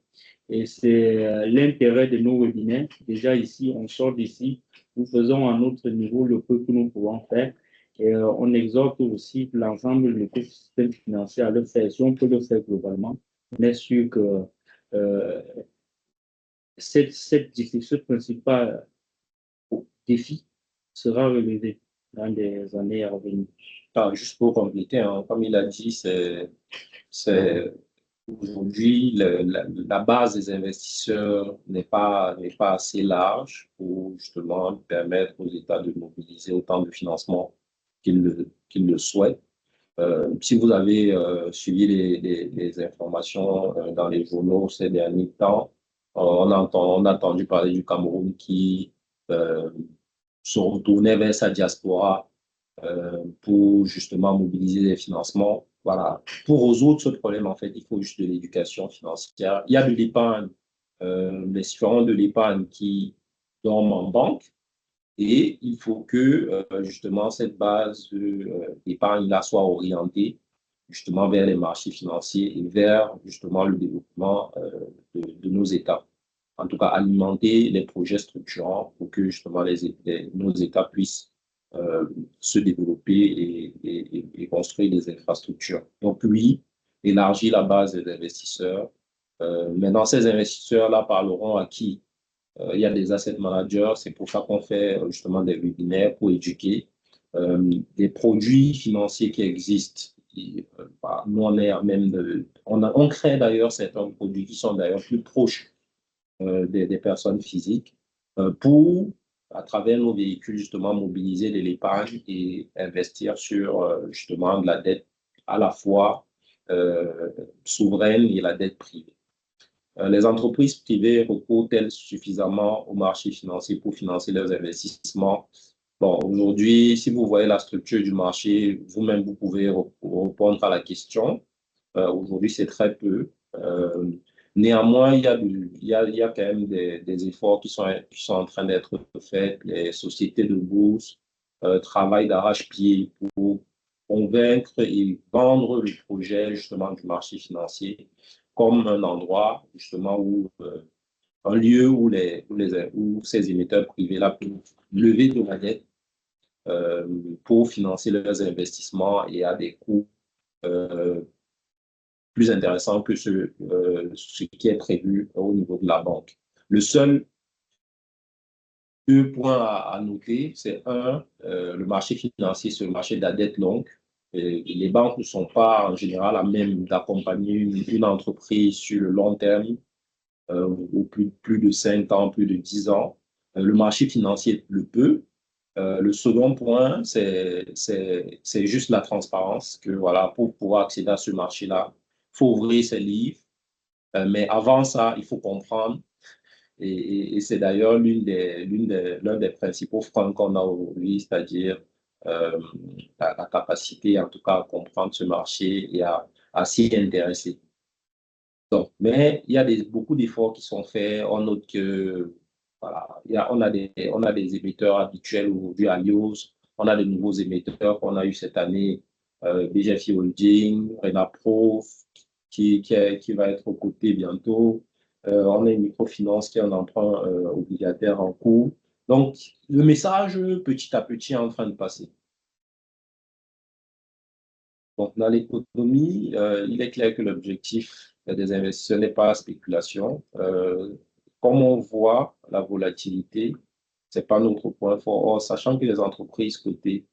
Et c'est l'intérêt de nos webinaires. Déjà ici, on sort d'ici, nous faisons à notre niveau le peu que nous pouvons faire. Et on exhorte aussi l'ensemble de l'écosystème financier à le faire. Si on peut le faire globalement, on est sûr que ce principal défi sera relevé dans des années à venir. Juste pour compléter, hein, comme il a dit, c'est aujourd'hui la base des investisseurs n'est pas assez large pour justement permettre aux États de mobiliser autant de financement qu'ils le souhaitent. Si vous avez suivi les informations dans les journaux ces derniers temps, on a entendu parler du Cameroun qui se retournait vers sa diaspora pour justement mobiliser des financements. Voilà. Pour résoudre ce problème, en fait, il faut juste de l'éducation financière. Il y a de l'épargne, les différents de l'épargne qui dorment en banque. Et il faut que justement cette base d'épargne-là soit orientée justement vers les marchés financiers et vers justement le développement de nos États. En tout cas, alimenter les projets structurants pour que justement nos États puissent se développer et construire des infrastructures. Donc oui, élargir la base des investisseurs. Maintenant, ces investisseurs-là parleront à qui? Il y a des asset managers, c'est pour ça qu'on fait justement des webinaires pour éduquer des produits financiers qui existent. Nous, on est même on crée d'ailleurs certains produits qui sont d'ailleurs plus proches des personnes physiques pour, à travers nos véhicules, justement, mobiliser de l'épargne et investir sur justement de la dette à la fois souveraine et la dette privée. Les entreprises privées recourent-elles suffisamment au marché financier pour financer leurs investissements? Bon, aujourd'hui, si vous voyez la structure du marché, vous-même, vous pouvez répondre à la question. Aujourd'hui, c'est très peu. Néanmoins, il y a quand même des efforts qui sont en train d'être faits. Les sociétés de bourse travaillent d'arrache-pied pour convaincre et vendre le projet justement du marché financier comme un endroit justement où un lieu où ces émetteurs privés-là peuvent lever de la dette pour financer leurs investissements et à des coûts plus intéressants que ce qui est prévu au niveau de la banque. Le seul deux points à noter, c'est le marché financier, c'est le marché de la dette longue. Et les banques ne sont pas en général à même d'accompagner une entreprise sur le long terme, ou plus de 5 ans, plus de 10 ans. Le marché financier le peut. Le second point, c'est juste la transparence, que voilà, pour pouvoir accéder à ce marché-là, il faut ouvrir ses livres. Mais avant ça, il faut comprendre. Et c'est d'ailleurs l'un des principaux freins qu'on a aujourd'hui, c'est-à-dire la capacité, en tout cas, à comprendre ce marché et à s'y intéresser. Donc, mais il y a beaucoup d'efforts qui sont faits. On note que voilà, on a des émetteurs habituels aujourd'hui à Lios. On a de nouveaux émetteurs qu'on a eu cette année, BGFI Holding, Renapro, qui va être coté bientôt. On a une microfinance qui est un emprunt obligataire en cours. Donc, le message, petit à petit, est en train de passer. Donc, dans l'économie, il est clair que l'objectif des investisseurs n'est pas la spéculation. Comme on voit la volatilité, ce n'est pas notre point fort. Or, sachant que les entreprises cotées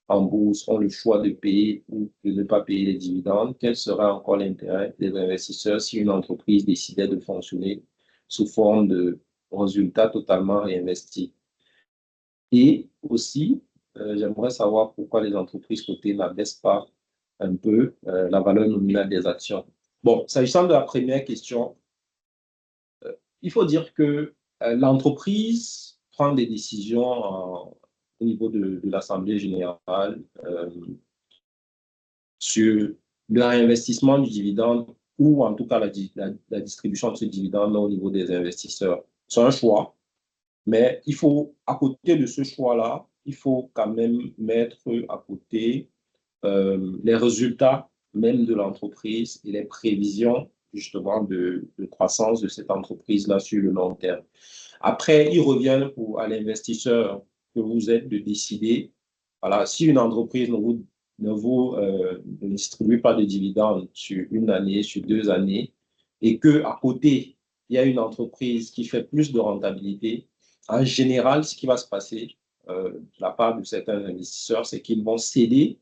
en bourse ont le choix de payer ou de ne pas payer les dividendes, quel serait encore l'intérêt des investisseurs si une entreprise décidait de fonctionner sous forme de résultats totalement réinvestis? Et aussi, j'aimerais savoir pourquoi les entreprises cotées n'abaissent pas un peu la valeur nominale des actions. Bon, s'agissant de la première question, il faut dire que l'entreprise prend des décisions au niveau de l'Assemblée générale sur le réinvestissement du dividende ou en tout cas la distribution de ce dividende au niveau des investisseurs. C'est un choix, mais il faut, à côté de ce choix-là, il faut quand même mettre à côté les résultats même de l'entreprise et les prévisions justement de croissance de cette entreprise-là sur le long terme. Après, il revient à l'investisseur que vous êtes de décider, voilà, si une entreprise ne distribue pas de dividendes sur une année, sur 2 années, et qu'à côté, il y a une entreprise qui fait plus de rentabilité, en général, ce qui va se passer de la part de certains investisseurs, c'est qu'ils vont céder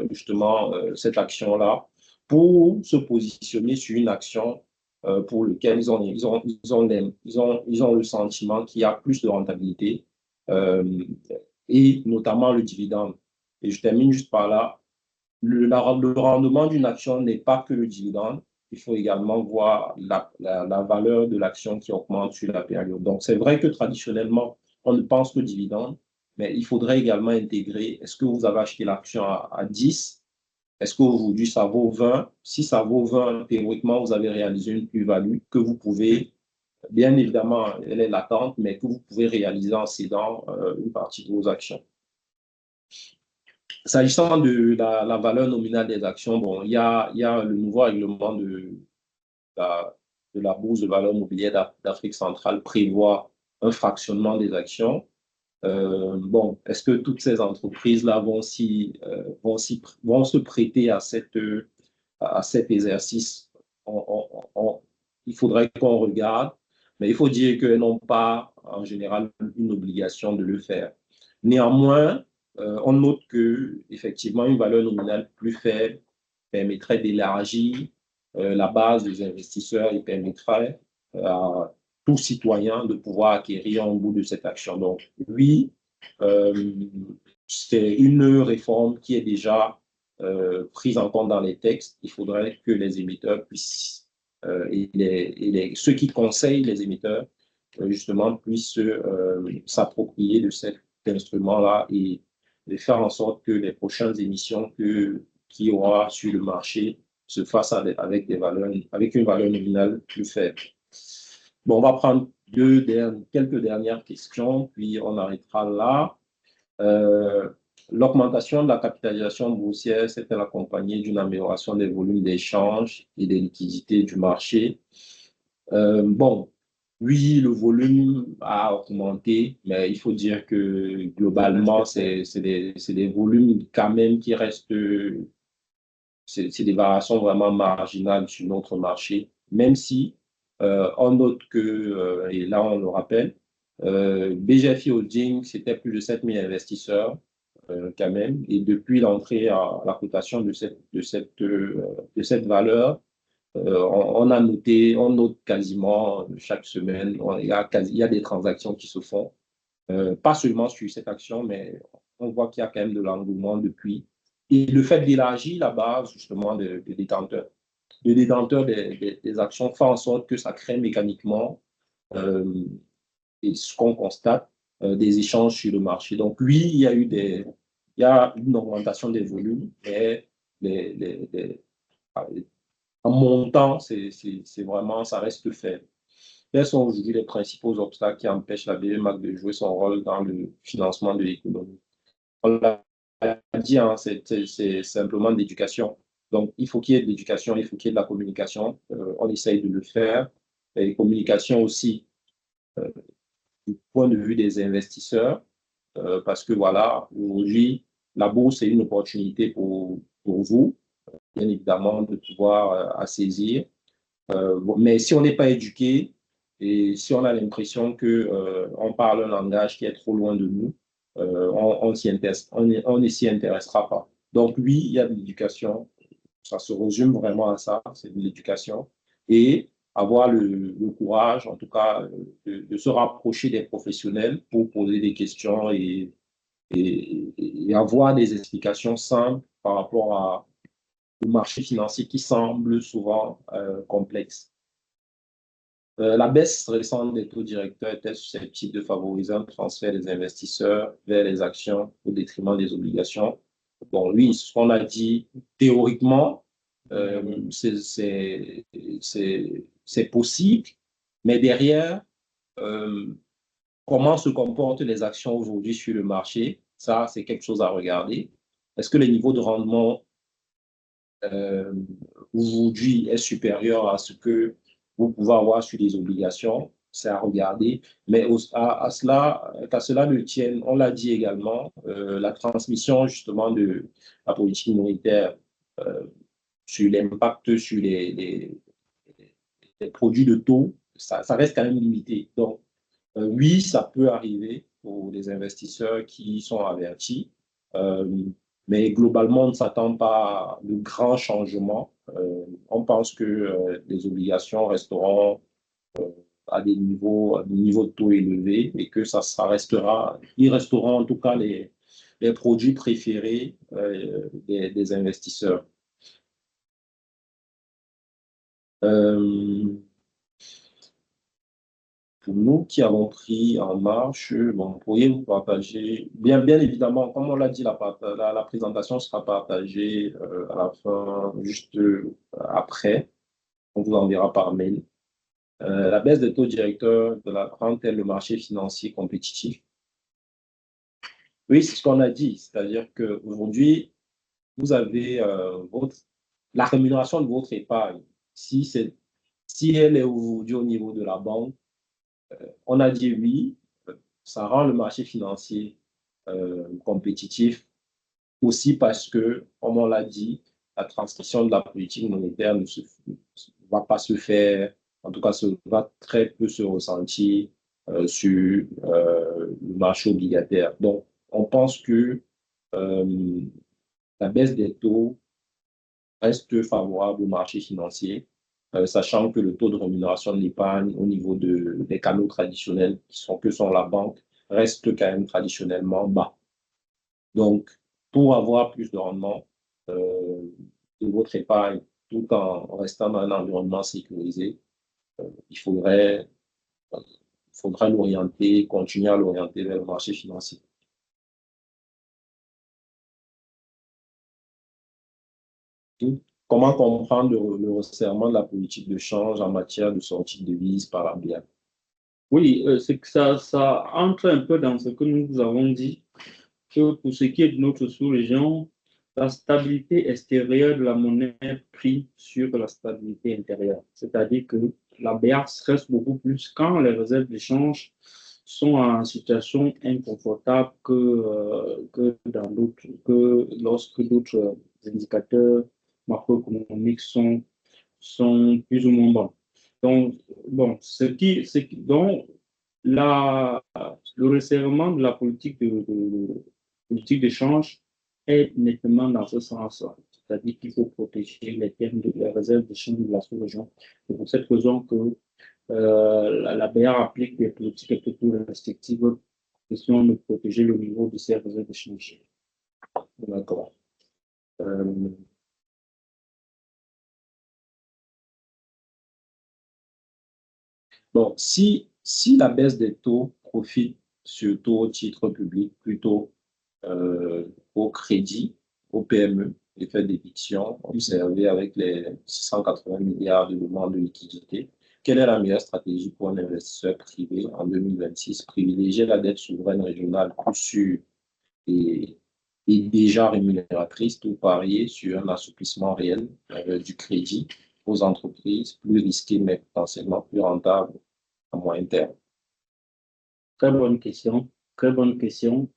justement cette action-là pour se positionner sur une action pour laquelle ils ont le sentiment qu'il y a plus de rentabilité euh, et notamment le dividende. Et je termine juste par là. Le rendement d'une action n'est pas que le dividende. Il faut également voir la valeur de l'action qui augmente sur la période. Donc, c'est vrai que traditionnellement, on ne pense que dividende, mais il faudrait également intégrer, est-ce que vous avez acheté l'action à 10? Est-ce qu'aujourd'hui, ça vaut 20? Si ça vaut 20, théoriquement, vous avez réalisé une plus-value que vous pouvez, bien évidemment, elle est latente, mais que vous pouvez réaliser en cédant une partie de vos actions. S'agissant de la valeur nominale des actions, bon, il y a le nouveau règlement de la Bourse de valeur mobilière d'Afrique centrale prévoit un fractionnement des actions. Bon, est-ce que toutes ces entreprises-là vont se prêter à cet exercice? Il faudrait qu'on regarde, mais il faut dire qu'elles n'ont pas en général une obligation de le faire. Néanmoins, on note que effectivement une valeur nominale plus faible permettrait d'élargir la base des investisseurs et permettrait à tout citoyen de pouvoir acquérir un bout de cette action. Donc, oui, c'est une réforme qui est déjà prise en compte dans les textes. Il faudrait que les émetteurs puissent, ceux qui conseillent les émetteurs, justement, puissent s'approprier de cet instrument-là et faire en sorte que les prochaines émissions qu'il y aura sur le marché se fassent avec une valeur nominale plus faible. Bon, on va prendre quelques dernières questions, puis on arrêtera là. L'augmentation de la capitalisation boursière s'est-elle accompagnée d'une amélioration des volumes d'échanges et des liquidités du marché? Bon, oui, le volume a augmenté, mais il faut dire que globalement, c'est des volumes quand même qui restent, c'est des variations vraiment marginales sur notre marché, même si on note que, et là on le rappelle, BGFI Holding, c'était plus de 7 000 investisseurs quand même, et depuis l'entrée à la cotation de cette valeur, on note quasiment chaque semaine, il y a des transactions qui se font, pas seulement sur cette action, mais on voit qu'il y a quand même de l'engouement depuis. Et le fait d'élargir la base justement des détenteurs, des actions fait en sorte que ça crée mécaniquement, et ce qu'on constate, des échanges sur le marché. Donc oui, il y a une augmentation des volumes, mais en montant, c'est vraiment, ça reste faible. Quels sont aujourd'hui les principaux obstacles qui empêchent la BMAC de jouer son rôle dans le financement de l'économie? On l'a dit, hein, c'est simplement d'éducation. Donc, il faut qu'il y ait de l'éducation, il faut qu'il y ait de la communication. On essaye de le faire. Et communication aussi du point de vue des investisseurs, parce que voilà, aujourd'hui, la bourse est une opportunité pour vous, bien évidemment, de pouvoir saisir. Mais si on n'est pas éduqué et si on a l'impression qu'on parle un langage qui est trop loin de nous, on ne s'y intéressera pas. Donc oui, il y a de l'éducation. Ça se résume vraiment à ça, c'est de l'éducation. Et avoir le courage, en tout cas, de se rapprocher des professionnels pour poser des questions et avoir des explications simples par rapport au marché financier qui semble souvent complexe. La baisse récente des taux directeurs était susceptible de favoriser un transfert des investisseurs vers les actions au détriment des obligations. Bon, oui, ce qu'on a dit théoriquement, c'est possible, mais derrière, comment se comportent les actions aujourd'hui sur le marché, ça, c'est quelque chose à regarder. Est-ce que les niveaux de rendement aujourd'hui est supérieur à ce que vous pouvez avoir sur les obligations, c'est à regarder. Mais à cela, qu'à cela ne tienne, on l'a dit également, la transmission justement de la politique monétaire sur l'impact sur produits de taux, ça reste quand même limité. Donc, oui, ça peut arriver pour les investisseurs qui sont avertis, mais globalement, on ne s'attend pas à de grands changements. On pense que les obligations resteront à des niveaux de taux élevés et que ils resteront en tout cas les produits préférés des investisseurs. Euh, pour nous qui avons pris en marche, bon, pourriez-vous partager, bien évidemment, comme on l'a dit, la présentation sera partagée à la fin, juste après, on vous enverra par mail. La baisse des taux directeurs de la rend-elle le marché financier compétitif? Oui, c'est ce qu'on a dit, c'est-à-dire qu'aujourd'hui, vous avez la rémunération de votre épargne. Si elle est aujourd'hui au niveau de la banque, on a dit oui, ça rend le marché financier compétitif aussi parce que, comme on l'a dit, la transmission de la politique monétaire ne va pas se faire, en tout cas, va très peu se ressentir sur le marché obligataire. Donc, on pense que euh, la baisse des taux reste favorable au marché financier, sachant que le taux de rémunération de l'épargne au niveau des canaux traditionnels que sont la banque reste quand même traditionnellement bas. Donc, pour avoir plus de rendement de votre épargne tout en restant dans un environnement sécurisé, il faudrait l'orienter, continuer à l'orienter vers le marché financier. Comment comprendre le resserrement de la politique de change en matière de sortie de devises par la BIA? Oui, c'est que ça entre un peu dans ce que nous avons dit, que pour ce qui est de notre sous-région, la stabilité extérieure de la monnaie prime sur la stabilité intérieure. C'est-à-dire que la BEAC reste beaucoup plus quand les réserves d'échange sont en situation inconfortable que lorsque d'autres indicateurs macroéconomiques sont plus ou moins bons. Donc, bon, donc, le resserrement de la politique d'échange est nettement dans ce sens. C'est-à-dire qu'il faut protéger les réserves d'échange de la sous-région. C'est pour cette raison que la BR applique des politiques un peu plus restrictives, question de protéger le niveau de ces réserves d'échange. D'accord. Bon, si la baisse des taux profite surtout au titre public, plutôt au crédit, au PME, l'effet d'éviction observé avec les 680 milliards de demandes de liquidité, quelle est la meilleure stratégie pour un investisseur privé en 2026? Privilégier la dette souveraine régionale plus sûre et, et déjà rémunératrice ou parier sur un assouplissement réel du crédit aux entreprises, plus risqué mais potentiellement plus rentable à moyen terme? Très bonne question. Très bonne question.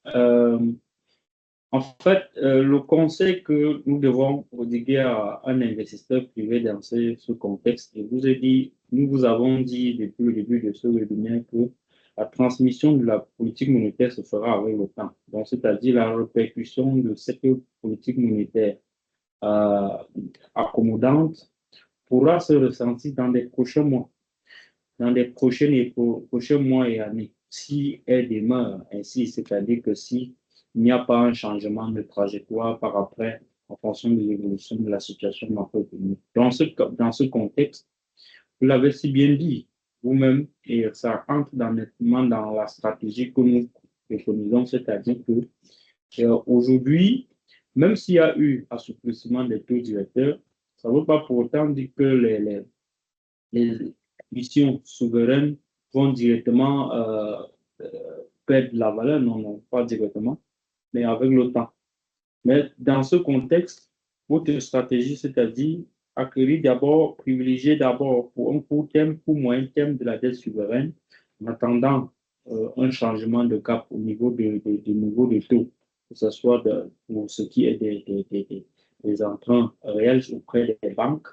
En fait, le conseil que nous devons prodiguer à un investisseur privé dans ce contexte, nous vous avons dit depuis le début de ce webinaire que la transmission de la politique monétaire se fera avec le temps. Donc, c'est-à-dire la répercussion de cette politique monétaire euh, accommodante pourra se ressentir dans des prochains mois, dans les prochains mois et années. Si elle demeure ainsi, c'est-à-dire que si il n'y a pas un changement de trajectoire par après, en fonction de l'évolution de la situation macroéconomique. Dans ce contexte, vous l'avez si bien dit vous-même, et ça entre nettement dans la stratégie que nous préconisons, c'est-à-dire que aujourd'hui, même s'il y a eu assouplissement des taux directeurs, ça ne veut pas pour autant dire que les missions souveraines vont directement perdre la valeur, non, non, pas directement, mais avec le temps. Mais dans ce contexte, votre stratégie, c'est-à-dire acquérir d'abord, privilégier d'abord pour un court terme, pour moyen terme de la dette souveraine, en attendant un changement de cap au niveau niveau de taux, que ce soit pour ce qui est des emprunts réels auprès des banques,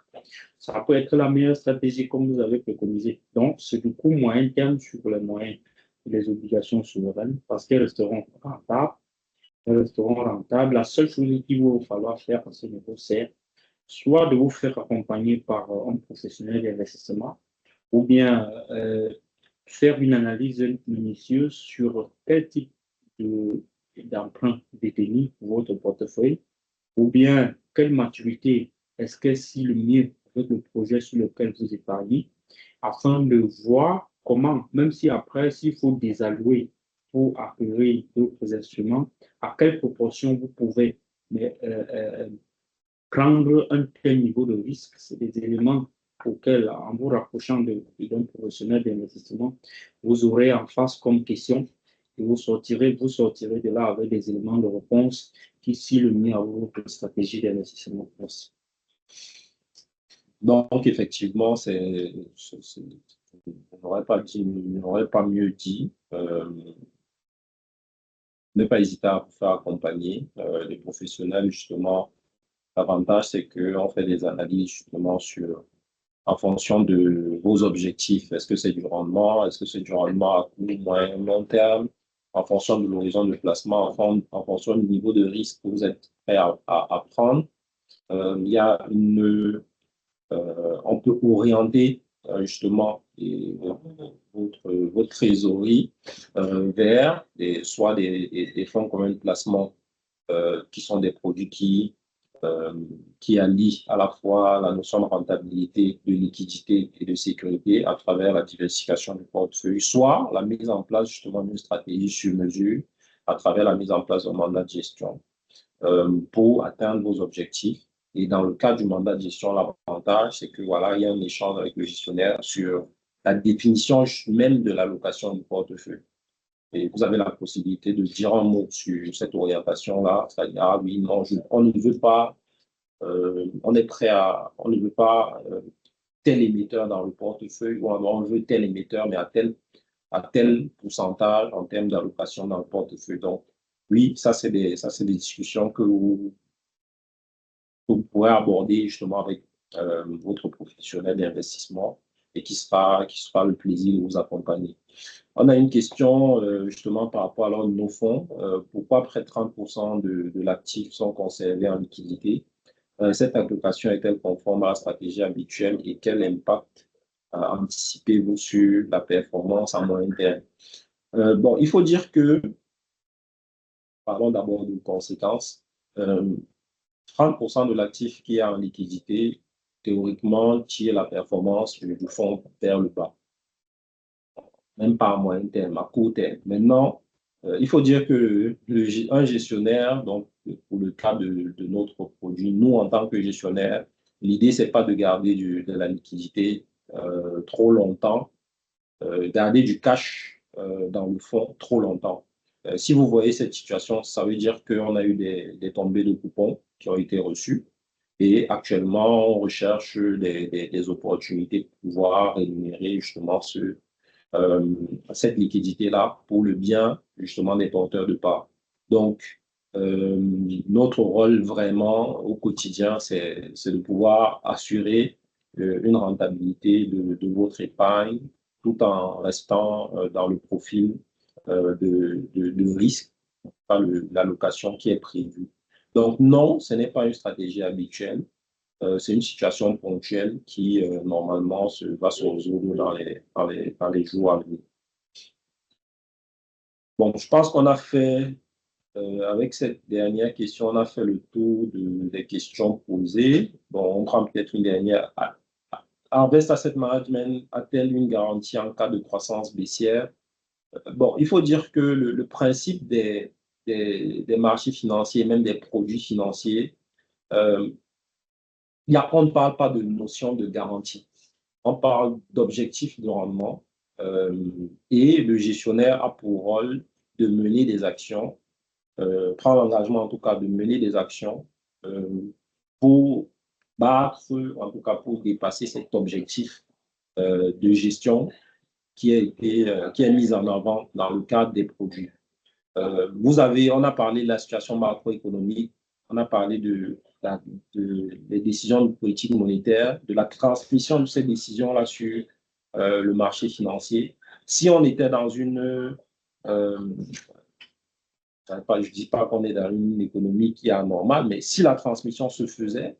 ça peut être la meilleure stratégie comme vous avez préconisé. Donc, c'est du coup moyen terme sur les moyens des obligations souveraines parce qu'elles resteront rentables. Elles resteront rentables. La seule chose qu'il va falloir faire à ce niveau, c'est soit de vous faire accompagner par un professionnel d'investissement ou bien faire une analyse minutieuse sur quel type d'emprunt détenir pour votre portefeuille, ou bien quelle maturité est-ce que si le mieux avec le projet sur lequel vous épargnez, afin de voir comment, même si après, s'il faut désallouer pour acquérir d'autres instruments, à quelle proportion vous pouvez prendre un tel niveau de risque. C'est des éléments auxquels, en vous rapprochant d'un professionnel d'investissement, vous aurez en face comme question et vous sortirez de là avec des éléments de réponse qui, si le mieux à votre stratégie d'investissement. Merci. Donc, effectivement, je n'aurais pas mieux dit. Ne pas hésiter à vous faire accompagner les professionnels, justement. L'avantage, c'est qu'on fait des analyses, justement, en fonction de vos objectifs. Est-ce que c'est du rendement? Est-ce que c'est du rendement à court, moyen, long terme? En fonction de l'horizon de placement, en fonction du niveau de risque que vous êtes prêt à prendre. Il y a on peut orienter justement votre trésorerie vers soit des fonds communs de placement qui sont des produits qui allient à la fois la notion de rentabilité, de liquidité et de sécurité à travers la diversification du portefeuille, soit la mise en place justement d'une stratégie sur mesure à travers la mise en place d'un mandat de gestion pour atteindre vos objectifs. Et dans le cas du mandat de gestion, l'avantage, c'est que voilà, il y a un échange avec le gestionnaire sur la définition même de l'allocation du portefeuille. Et vous avez la possibilité de dire un mot sur cette orientation-là, c'est-à-dire, ah oui, non, on ne veut pas, on ne veut pas tel émetteur dans le portefeuille, ou on veut tel émetteur, mais à tel pourcentage en termes d'allocation dans le portefeuille. Donc, oui, ça, c'est des discussions que vous pourrez aborder justement avec votre professionnel d'investissement et qui sera le plaisir de vous accompagner. On a une question justement par rapport à nos fonds. Pourquoi près de 30% de l'actif sont conservés en liquidité? Cette allocation est-elle conforme à la stratégie habituelle et quel impact anticipez-vous sur la performance à moyen terme? Bon, il faut dire que, parlons d'abord de conséquences. 30% de l'actif qui est en liquidité, théoriquement, tire la performance du fonds vers le bas. Même pas à moyen terme, à court terme. Maintenant, il faut dire que un gestionnaire, donc pour le cas de notre produit, nous, en tant que gestionnaire, l'idée, c'est pas de garder de la liquidité trop longtemps, garder du cash dans le fonds trop longtemps. Si vous voyez cette situation, ça veut dire qu'on a eu des tombées de coupons qui ont été reçues et actuellement, on recherche des opportunités pour pouvoir rémunérer justement cette liquidité-là pour le bien justement des porteurs de parts. Donc, notre rôle vraiment au quotidien, c'est de pouvoir assurer une rentabilité de votre épargne tout en restant dans le profil de risque, pas l'allocation qui est prévue. Donc non, ce n'est pas une stratégie habituelle. C'est une situation ponctuelle qui, normalement, va se résoudre dans les jours à venir. Bon, je pense qu'on a fait, avec cette dernière question, on a fait le tour des questions posées. Bon, on prend peut-être une dernière. Harvest Asset Management a-t-elle une garantie en cas de croissance baissière? Bon, il faut dire que le principe des marchés financiers, même des produits financiers, on ne parle pas de notion de garantie. On parle d'objectifs de rendement et le gestionnaire a pour rôle de mener des actions, prend l'engagement en tout cas de mener des actions pour battre, en tout cas pour dépasser cet objectif de gestion qui est mis en avant dans le cadre des produits. On a parlé de la situation macroéconomique, on a parlé de les décisions de politique monétaire, de la transmission de ces décisions-là sur le marché financier. Si on était dans une... je ne dis pas qu'on est dans une économie qui est anormale, mais si la transmission se faisait,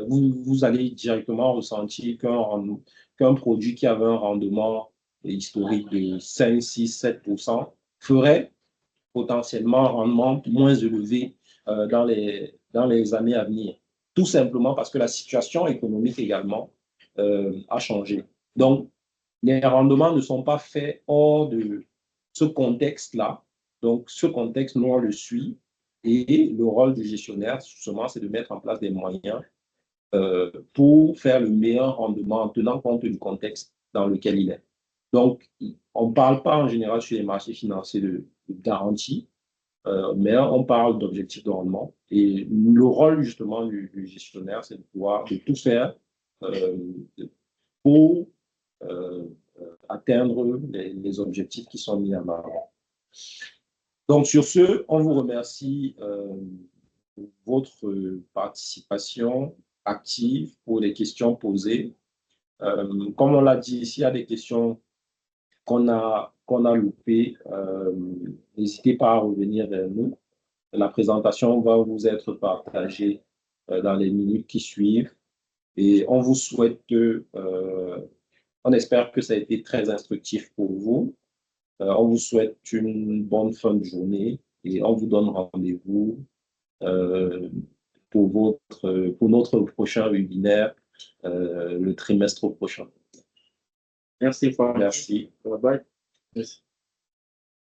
vous allez directement ressentir qu'un produit qui avait un rendement historique de 5, 6, 7% ferait potentiellement un rendement moins élevé dans les années à venir. Tout simplement parce que la situation économique également a changé. Donc, les rendements ne sont pas faits hors de ce contexte-là. Donc, ce contexte, nous, on le suit. Et le rôle du gestionnaire, justement, c'est de mettre en place des moyens pour faire le meilleur rendement en tenant compte du contexte dans lequel il est. Donc, on ne parle pas en général sur les marchés financiers de garantie, mais on parle d'objectifs de rendement. Et le rôle justement du gestionnaire, c'est de tout faire pour atteindre les objectifs qui sont mis en avant. Donc, sur ce, on vous remercie pour votre participation active, pour les questions posées. Comme on l'a dit, s'il y a des questions qu'on a loupées, n'hésitez pas à revenir vers nous. La présentation va vous être partagée dans les minutes qui suivent. Et on vous souhaite, on espère que ça a été très instructif pour vous. On vous souhaite une bonne fin de journée et on vous donne rendez-vous pour notre prochain webinaire le trimestre prochain. Merci. Merci. Bye bye. Merci.